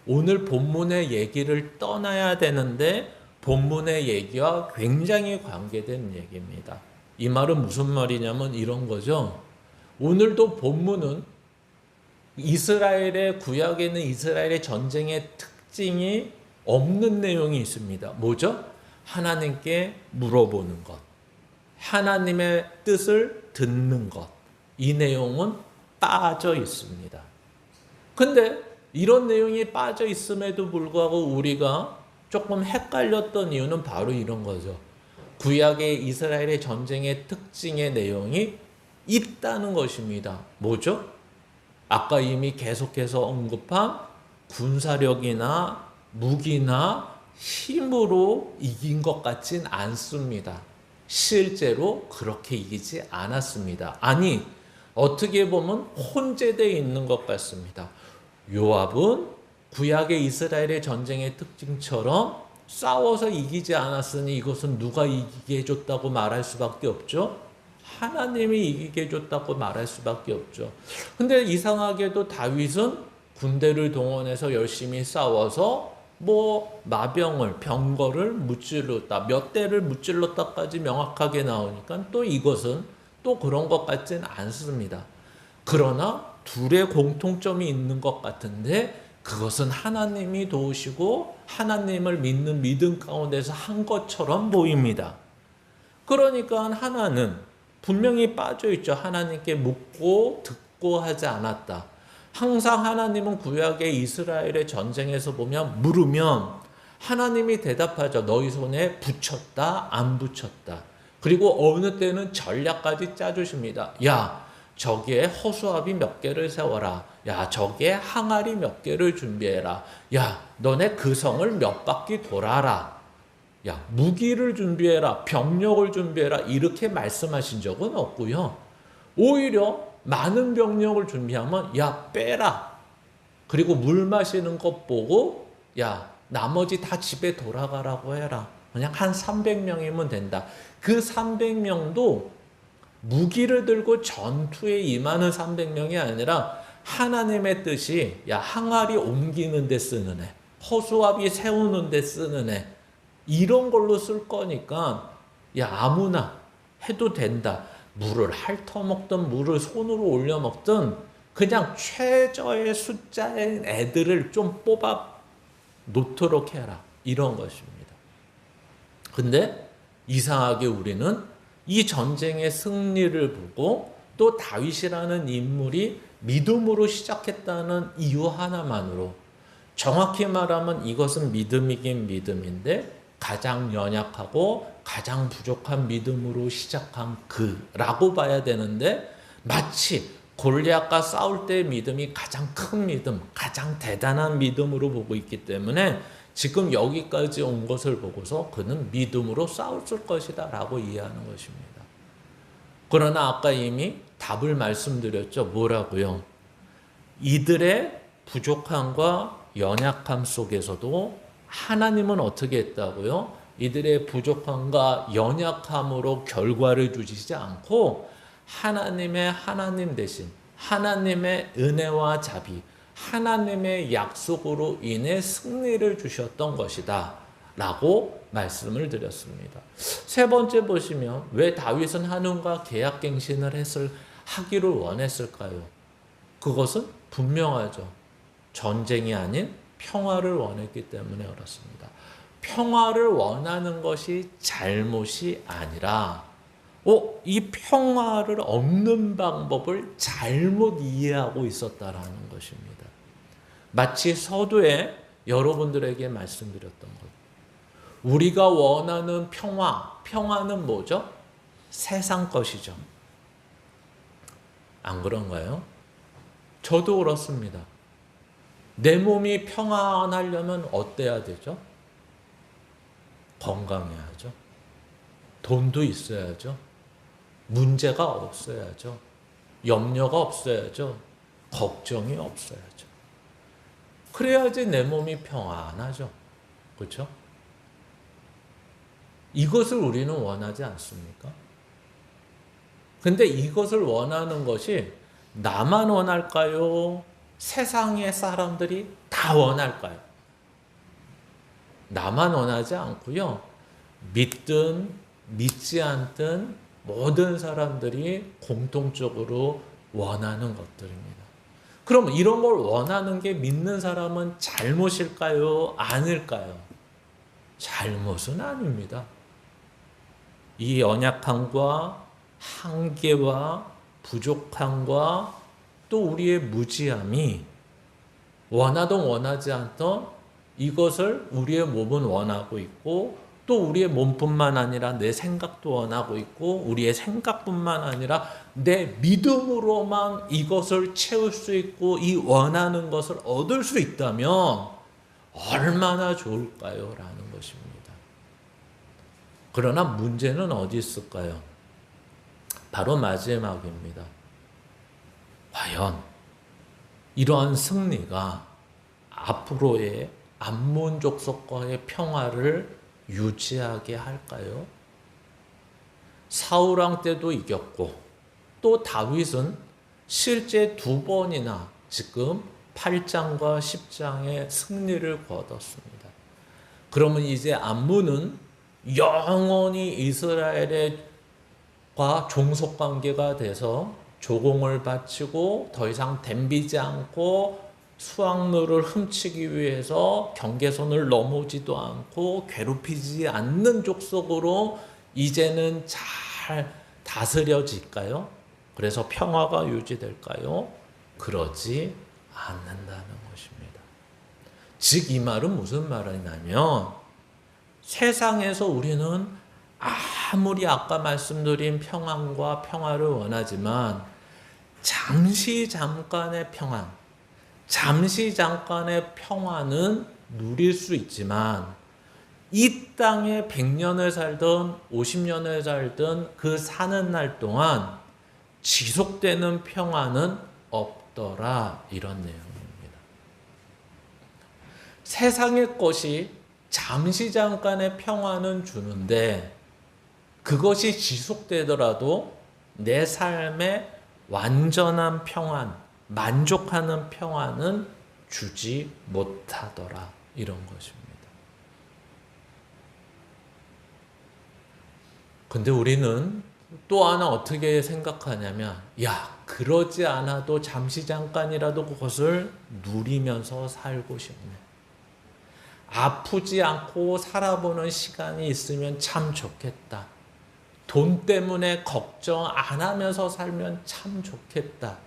오늘 본문의 얘기를 떠나야 되는데 본문의 얘기와 굉장히 관계된 얘기입니다. 이 말은 무슨 말이냐면 이런 거죠. 오늘도 본문은 이스라엘의 구약에 있는 이스라엘의 전쟁의 특징이 없는 내용이 있습니다. 뭐죠? 하나님께 물어보는 것, 하나님의 뜻을 듣는 것. 이 내용은 빠져 있습니다. 근데 이런 내용이 빠져 있음에도 불구하고 우리가 조금 헷갈렸던 이유는 바로 이런 거죠. 구약의 이스라엘의 전쟁의 특징의 내용이 있다는 것입니다. 뭐죠? 아까 이미 계속해서 언급한 군사력이나 무기나 힘으로 이긴 것 같진 않습니다. 실제로 그렇게 이기지 않았습니다. 아니, 어떻게 보면 혼재되어 있는 것 같습니다. 요압은 구약의 이스라엘의 전쟁의 특징처럼 싸워서 이기지 않았으니 이것은 누가 이기게 해줬다고 말할 수밖에 없죠. 하나님이 이기게 해줬다고 말할 수밖에 없죠. 근데 이상하게도 다윗은 군대를 동원해서 열심히 싸워서 마병을, 병거를 무찔렀다, 몇 대를 무찔렀다까지 명확하게 나오니까 또 이것은 또 그런 것 같진 않습니다. 그러나 둘의 공통점이 있는 것 같은데 그것은 하나님이 도우시고 하나님을 믿는 믿음 가운데서 한 것처럼 보입니다. 그러니까 하나는 분명히 빠져있죠. 하나님께 묻고 듣고 하지 않았다. 항상 하나님은 구약의 이스라엘의 전쟁에서 보면 물으면 하나님이 대답하죠. 너희 손에 붙였다, 안 붙였다. 그리고 어느 때는 전략까지 짜주십니다. 야, 저기에 허수아비 몇 개를 세워라. 야, 저기에 항아리 몇 개를 준비해라. 야, 너네 그 성을 몇 바퀴 돌아라. 야, 무기를 준비해라. 병력을 준비해라. 이렇게 말씀하신 적은 없고요. 오히려 많은 병력을 준비하면 야, 빼라. 그리고 물 마시는 것 보고 야, 나머지 다 집에 돌아가라고 해라. 그냥 한 300명이면 된다. 그 300명도 무기를 들고 전투에 임하는 300명이 아니라 하나님의 뜻이 야, 항아리 옮기는 데 쓰는 애, 허수아비 세우는 데 쓰는 애, 이런 걸로 쓸 거니까 야, 아무나 해도 된다. 물을 핥아먹든 물을 손으로 올려 먹든 그냥 최저의 숫자의 애들을 좀 뽑아 놓도록 해라. 이런 것입니다. 근데 이상하게 우리는 이 전쟁의 승리를 보고 또 다윗이라는 인물이 믿음으로 시작했다는 이유 하나만으로 정확히 말하면 이것은 믿음이긴 믿음인데 가장 연약하고 가장 부족한 믿음으로 시작한 그라고 봐야 되는데 마치 골리앗과 싸울 때의 믿음이 가장 큰 믿음, 가장 대단한 믿음으로 보고 있기 때문에 지금 여기까지 온 것을 보고서 그는 믿음으로 싸웠을 것이다 라고 이해하는 것입니다. 그러나 아까 이미 답을 말씀드렸죠. 뭐라고요? 이들의 부족함과 연약함 속에서도 하나님은 어떻게 했다고요? 이들의 부족함과 연약함으로 결과를 주시지 않고 하나님의 하나님 대신 하나님의 은혜와 자비, 하나님의 약속으로 인해 승리를 주셨던 것이다 라고 말씀을 드렸습니다. 세 번째 보시면 왜 다윗은 한운과 계약갱신을 하기를 원했을까요? 그것은 분명하죠. 전쟁이 아닌 평화를 원했기 때문에 그렇습니다. 평화를 원하는 것이 잘못이 아니라 이 평화를 얻는 방법을 잘못 이해하고 있었다라는 것입니다. 마치 서두에 여러분들에게 말씀드렸던 것. 우리가 원하는 평화는 뭐죠? 세상 것이죠. 안 그런가요? 저도 그렇습니다. 내 몸이 평안하려면 어때야 되죠? 건강해야죠. 돈도 있어야죠. 문제가 없어야죠. 염려가 없어야죠. 걱정이 없어야죠. 그래야지 내 몸이 평안하죠. 그렇죠? 이것을 우리는 원하지 않습니까? 근데 이것을 원하는 것이 나만 원할까요? 세상의 사람들이 다 원할까요? 나만 원하지 않고요. 믿든 믿지 않든 모든 사람들이 공통적으로 원하는 것들입니다. 그럼 이런 걸 원하는 게 믿는 사람은 잘못일까요? 아닐까요? 잘못은 아닙니다. 이 연약함과 한계와 부족함과 또 우리의 무지함이 원하든 원하지 않던 이것을 우리의 몸은 원하고 있고 또 우리의 몸뿐만 아니라 내 생각도 원하고 있고 우리의 생각뿐만 아니라 내 믿음으로만 이것을 채울 수 있고 이 원하는 것을 얻을 수 있다면 얼마나 좋을까요? 라는 것입니다. 그러나 문제는 어디 있을까요? 바로 마지막입니다. 과연 이러한 승리가 앞으로의 암몬 족속과의 평화를 유지하게 할까요? 사울 왕 때도 이겼고 또 다윗은 실제 2번이나 지금 8장과 10장의 승리를 거뒀습니다. 그러면 이제 암몬은 영원히 이스라엘과 종속관계가 돼서 조공을 바치고 더 이상 덤비지 않고 수확물을 훔치기 위해서 경계선을 넘어오지도 않고 괴롭히지 않는 족속으로 이제는 잘 다스려질까요? 그래서 평화가 유지될까요? 그러지 않는다는 것입니다. 즉 이 말은 무슨 말이냐면 세상에서 우리는 아무리 아까 말씀드린 평안과 평화를 원하지만 잠시 잠깐의 평안, 잠시 잠깐의 평화는 누릴 수 있지만 이 땅에 100년을 살든 50년을 살든 그 사는 날 동안 지속되는 평화는 없더라 이런 내용입니다. 세상의 것이 잠시 잠깐의 평화는 주는데 그것이 지속되더라도 내 삶에 완전한 평안, 만족하는 평안은 주지 못하더라 이런 것입니다. 근데 우리는 또 하나 어떻게 생각하냐면 그러지 않아도 잠시 잠깐이라도 그것을 누리면서 살고 싶네. 아프지 않고 살아보는 시간이 있으면 참 좋겠다. 돈 때문에 걱정 안 하면서 살면 참 좋겠다.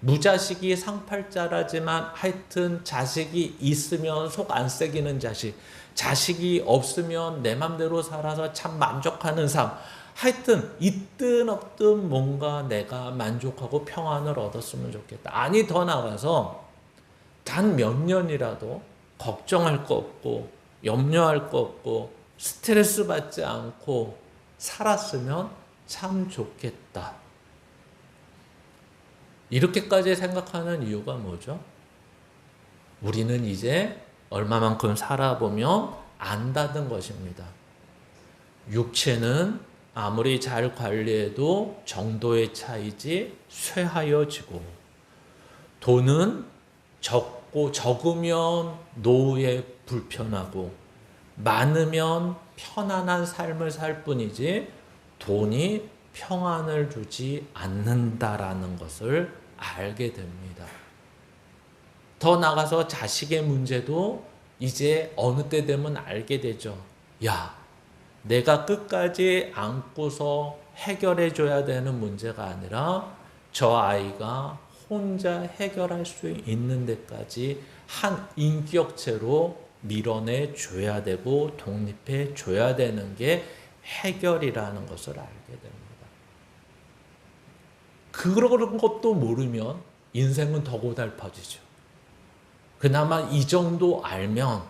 무자식이 상팔자라지만 하여튼 자식이 있으면 속 안 새기는 자식, 자식이 없으면 내 맘대로 살아서 참 만족하는 삶. 하여튼 있든 없든 뭔가 내가 만족하고 평안을 얻었으면 좋겠다. 아니 더 나가서 단 몇 년이라도 걱정할 거 없고 염려할 거 없고 스트레스 받지 않고 살았으면 참 좋겠다. 이렇게까지 생각하는 이유가 뭐죠? 우리는 이제 얼마만큼 살아보면 안다는 것입니다. 육체는 아무리 잘 관리해도 정도의 차이지 쇠하여지고, 돈은 적으면 노후에 불편하고 많으면 편안한 삶을 살 뿐이지 돈이 평안을 주지 않는다라는 것을 알게 됩니다. 더 나가서 자식의 문제도 이제 어느 때 되면 알게 되죠. 내가 끝까지 안고서 해결해 줘야 되는 문제가 아니라 저 아이가 혼자 해결할 수 있는 데까지 한 인격체로 밀어내 줘야 되고 독립해 줘야 되는 게 해결이라는 것을 알게 됩니다. 그런 것도 모르면 인생은 더 고달퍼지죠. 그나마 이 정도 알면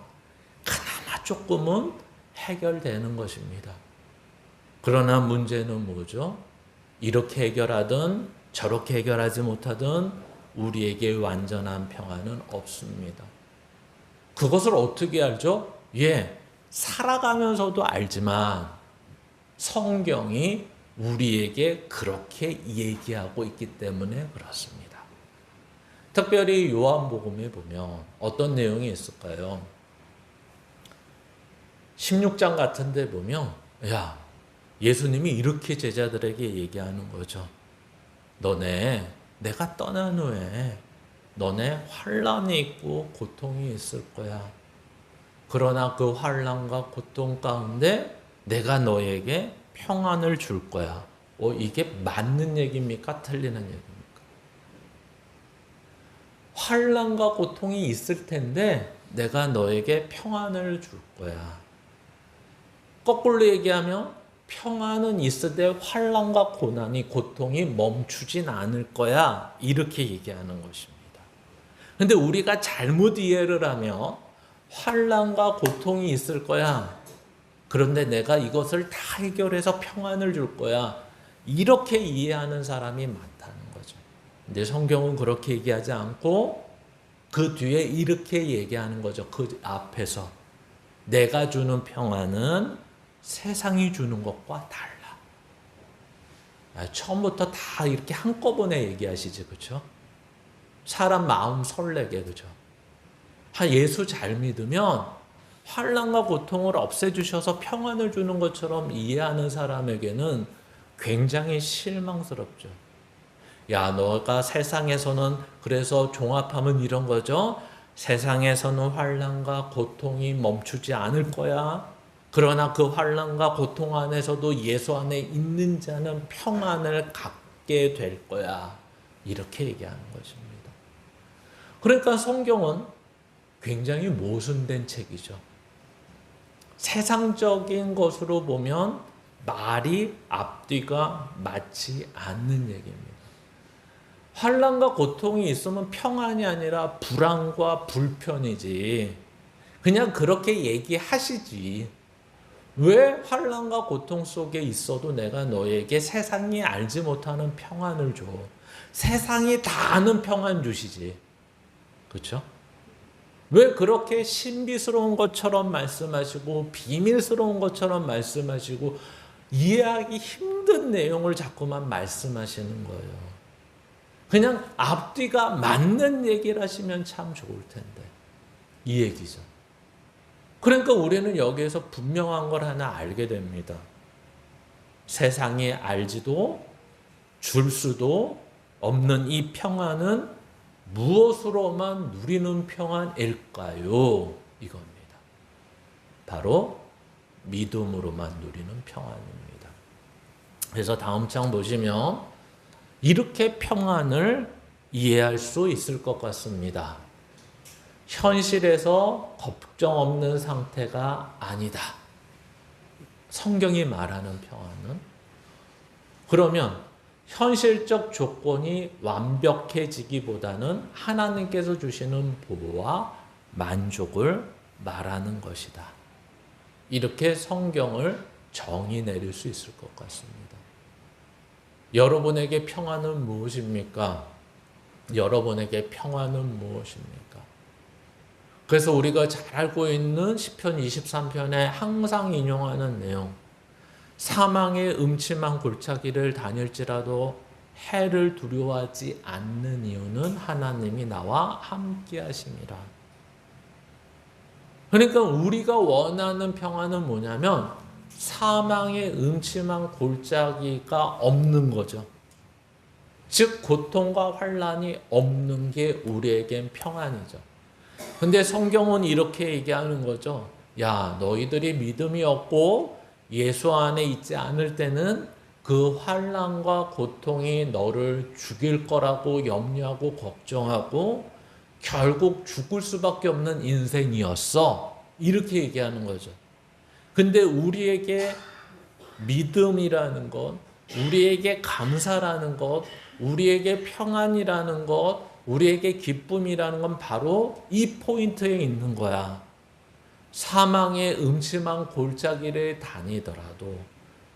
그나마 조금은 해결되는 것입니다. 그러나 문제는 뭐죠? 이렇게 해결하든 저렇게 해결하지 못하든 우리에게 완전한 평안은 없습니다. 그것을 어떻게 알죠? 살아가면서도 알지만 성경이 우리에게 그렇게 얘기하고 있기 때문에 그렇습니다. 특별히 요한복음에 보면 어떤 내용이 있을까요? 16장 같은 데 보면 예수님이 이렇게 제자들에게 얘기하는 거죠. 내가 떠난 후에 너네 환난이 있고 고통이 있을 거야. 그러나 그 환난과 고통 가운데 내가 너에게 평안을 줄 거야. 이게 맞는 얘기입니까? 틀리는 얘기입니까? 환난과 고통이 있을 텐데 내가 너에게 평안을 줄 거야. 거꾸로 얘기하면 평안은 있으되 환난과 고난이 고통이 멈추진 않을 거야. 이렇게 얘기하는 것입니다. 근데 우리가 잘못 이해를 하면 환난과 고통이 있을 거야. 그런데 내가 이것을 다 해결해서 평안을 줄 거야. 이렇게 이해하는 사람이 많다는 거죠. 근데 성경은 그렇게 얘기하지 않고 그 뒤에 이렇게 얘기하는 거죠. 그 앞에서 내가 주는 평안은 세상이 주는 것과 달라. 처음부터 다 이렇게 한꺼번에 얘기하시지, 그렇죠? 사람 마음 설레게, 그렇죠? 예수 잘 믿으면 환난과 고통을 없애주셔서 평안을 주는 것처럼 이해하는 사람에게는 굉장히 실망스럽죠. 너가 세상에서는 그래서 종합하면 이런 거죠. 세상에서는 환난과 고통이 멈추지 않을 거야. 그러나 그 환난과 고통 안에서도 예수 안에 있는 자는 평안을 갖게 될 거야. 이렇게 얘기하는 것입니다. 그러니까 성경은 굉장히 모순된 책이죠. 세상적인 것으로 보면 말이 앞뒤가 맞지 않는 얘기입니다. 환난과 고통이 있으면 평안이 아니라 불안과 불편이지. 그냥 그렇게 얘기하시지. 왜 환난과 고통 속에 있어도 내가 너에게 세상이 알지 못하는 평안을 줘. 세상이 다 아는 평안 주시지. 그렇죠? 왜 그렇게 신비스러운 것처럼 말씀하시고 비밀스러운 것처럼 말씀하시고 이해하기 힘든 내용을 자꾸만 말씀하시는 거예요. 그냥 앞뒤가 맞는 얘기를 하시면 참 좋을 텐데. 이 얘기죠. 그러니까 우리는 여기에서 분명한 걸 하나 알게 됩니다. 세상이 알지도 줄 수도 없는 이 평안은 무엇으로만 누리는 평안일까요? 이겁니다. 바로 믿음으로만 누리는 평안입니다. 그래서 다음 장 보시면 이렇게 평안을 이해할 수 있을 것 같습니다. 현실에서 걱정 없는 상태가 아니다. 성경이 말하는 평안은. 그러면 현실적 조건이 완벽해지기보다는 하나님께서 주시는 보호와 만족을 말하는 것이다. 이렇게 성경을 정의 내릴 수 있을 것 같습니다. 여러분에게 평안은 무엇입니까? 여러분에게 평안은 무엇입니까? 그래서 우리가 잘 알고 있는 시편 23편에 항상 인용하는 내용, 사망의 음침한 골짜기를 다닐지라도 해를 두려워하지 않는 이유는 하나님이 나와 함께 하심이라. 그러니까 우리가 원하는 평안은 뭐냐면 사망의 음침한 골짜기가 없는 거죠. 즉 고통과 환난이 없는 게 우리에겐 평안이죠. 근데 성경은 이렇게 얘기하는 거죠. 너희들이 믿음이 없고 예수 안에 있지 않을 때는 그 환난과 고통이 너를 죽일 거라고 염려하고 걱정하고 결국 죽을 수밖에 없는 인생이었어. 이렇게 얘기하는 거죠. 근데 우리에게 믿음이라는 것, 우리에게 감사라는 것, 우리에게 평안이라는 것, 우리에게 기쁨이라는 건 바로 이 포인트에 있는 거야. 사망의 음침한 골짜기를 다니더라도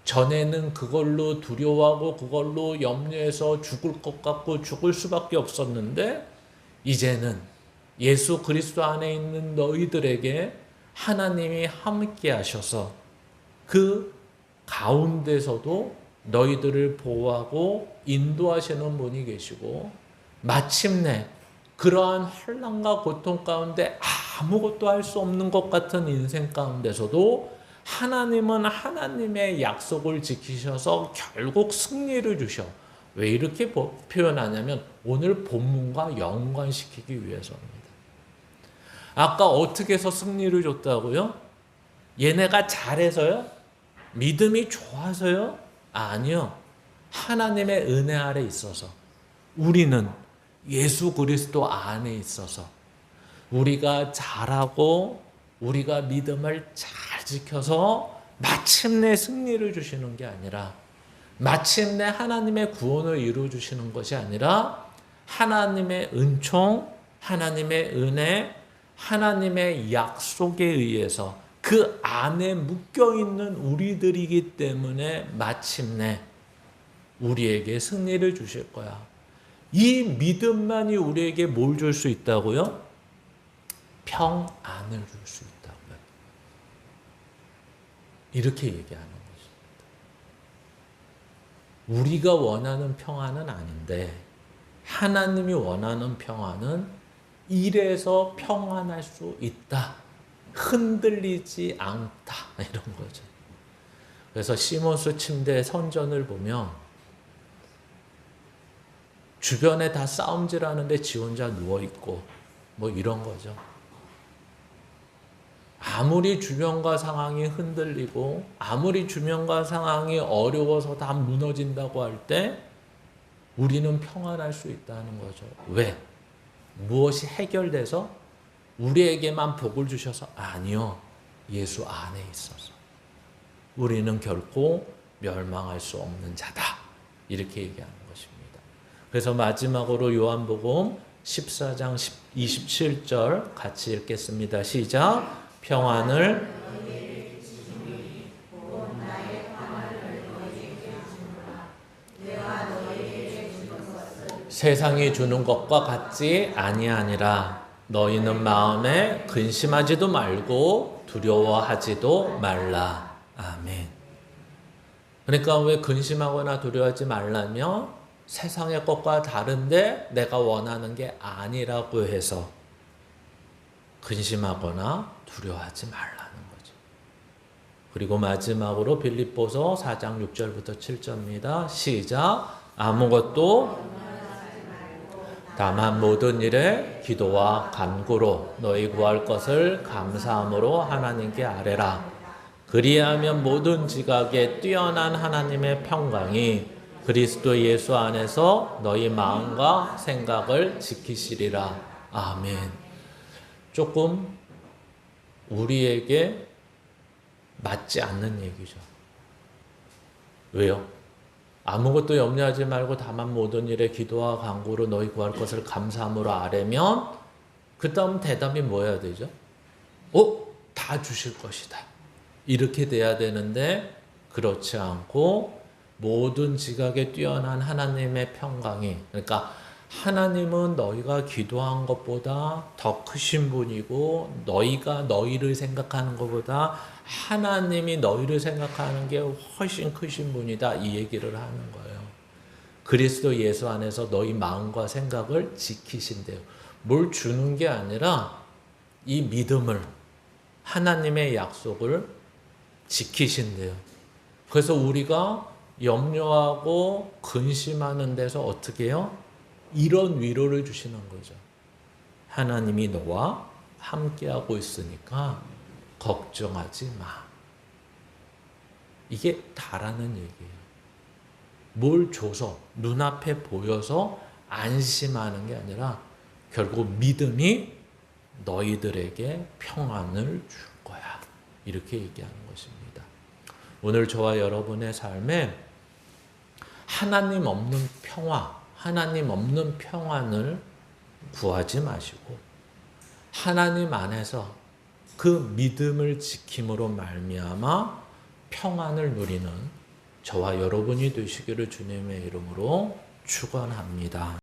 전에는 그걸로 두려워하고 그걸로 염려해서 죽을 것 같고 죽을 수밖에 없었는데 이제는 예수 그리스도 안에 있는 너희들에게 하나님이 함께 하셔서 그 가운데서도 너희들을 보호하고 인도하시는 분이 계시고 마침내 그러한 환난과 고통 가운데 아무것도 할 수 없는 것 같은 인생 가운데서도 하나님은 하나님의 약속을 지키셔서 결국 승리를 주셔. 왜 이렇게 표현하냐면 오늘 본문과 연관시키기 위해서입니다. 아까 어떻게 해서 승리를 줬다고요? 얘네가 잘해서요? 믿음이 좋아서요? 아니요. 하나님의 은혜 아래 있어서 우리는 예수 그리스도 안에 있어서 우리가 잘하고 우리가 믿음을 잘 지켜서 마침내 승리를 주시는 게 아니라 마침내 하나님의 구원을 이루어 주시는 것이 아니라 하나님의 은총, 하나님의 은혜, 하나님의 약속에 의해서 그 안에 묶여있는 우리들이기 때문에 마침내 우리에게 승리를 주실 거야. 이 믿음만이 우리에게 뭘 줄 수 있다고요? 평안을 줄 수 있다고요. 이렇게 얘기하는 것입니다. 우리가 원하는 평안은 아닌데 하나님이 원하는 평안은 이래서 평안할 수 있다. 흔들리지 않다. 이런 거죠. 그래서 시몬스 침대 선전을 보면 주변에 다 싸움질 하는데 지 혼자 누워있고 뭐 이런 거죠. 아무리 주변과 상황이 흔들리고 아무리 주변과 상황이 어려워서 다 무너진다고 할 때 우리는 평안할 수 있다는 거죠. 왜? 무엇이 해결돼서 우리에게만 복을 주셔서? 아니요. 예수 안에 있어서 우리는 결코 멸망할 수 없는 자다. 이렇게 얘기하는 것입니다. 그래서 마지막으로 요한복음 14장 27절 같이 읽겠습니다. 시작. 평안을 세상이 주는 것과 같지 아니하니라. 너희는 마음에 근심하지도 말고 두려워하지도 말라. 아멘. 그러니까 왜 근심하거나 두려워하지 말라며? 세상의 것과 다른데 내가 원하는 게 아니라고 해서 근심하거나 두려워하지 말라는 거죠. 그리고 마지막으로 빌립보서 4장 6절부터 7절입니다. 시작. 아무것도 다만 모든 일에 기도와 간구로 너희 구할 것을 감사함으로 하나님께 아뢰라. 그리하면 모든 지각에 뛰어난 하나님의 평강이 그리스도 예수 안에서 너희 마음과 생각을 지키시리라. 아멘. 조금 우리에게 맞지 않는 얘기죠. 왜요? 아무것도 염려하지 말고 다만 모든 일에 기도와 간구로 너희 구할 것을 감사함으로 아뢰면 그 다음 대답이 뭐여야 되죠? 다 주실 것이다. 이렇게 돼야 되는데 그렇지 않고 모든 지각에 뛰어난 하나님의 평강이, 그러니까 하나님은 너희가 기도한 것보다 더 크신 분이고 너희가 너희를 생각하는 것보다 하나님이 너희를 생각하는 게 훨씬 크신 분이다. 이 얘기를 하는 거예요. 그리스도 예수 안에서 너희 마음과 생각을 지키신대요. 뭘 주는 게 아니라 이 믿음을, 하나님의 약속을 지키신대요. 그래서 우리가 염려하고 근심하는 데서 어떻게 해요? 이런 위로를 주시는 거죠. 하나님이 너와 함께하고 있으니까 걱정하지 마. 이게 다라는 얘기예요. 뭘 줘서 눈앞에 보여서 안심하는 게 아니라 결국 믿음이 너희들에게 평안을 줄 거야. 이렇게 얘기하는 것입니다. 오늘 저와 여러분의 삶에 하나님 없는 평화, 하나님 없는 평안을 구하지 마시고 하나님 안에서 그 믿음을 지킴으로 말미암아 평안을 누리는 저와 여러분이 되시기를 주님의 이름으로 축원합니다.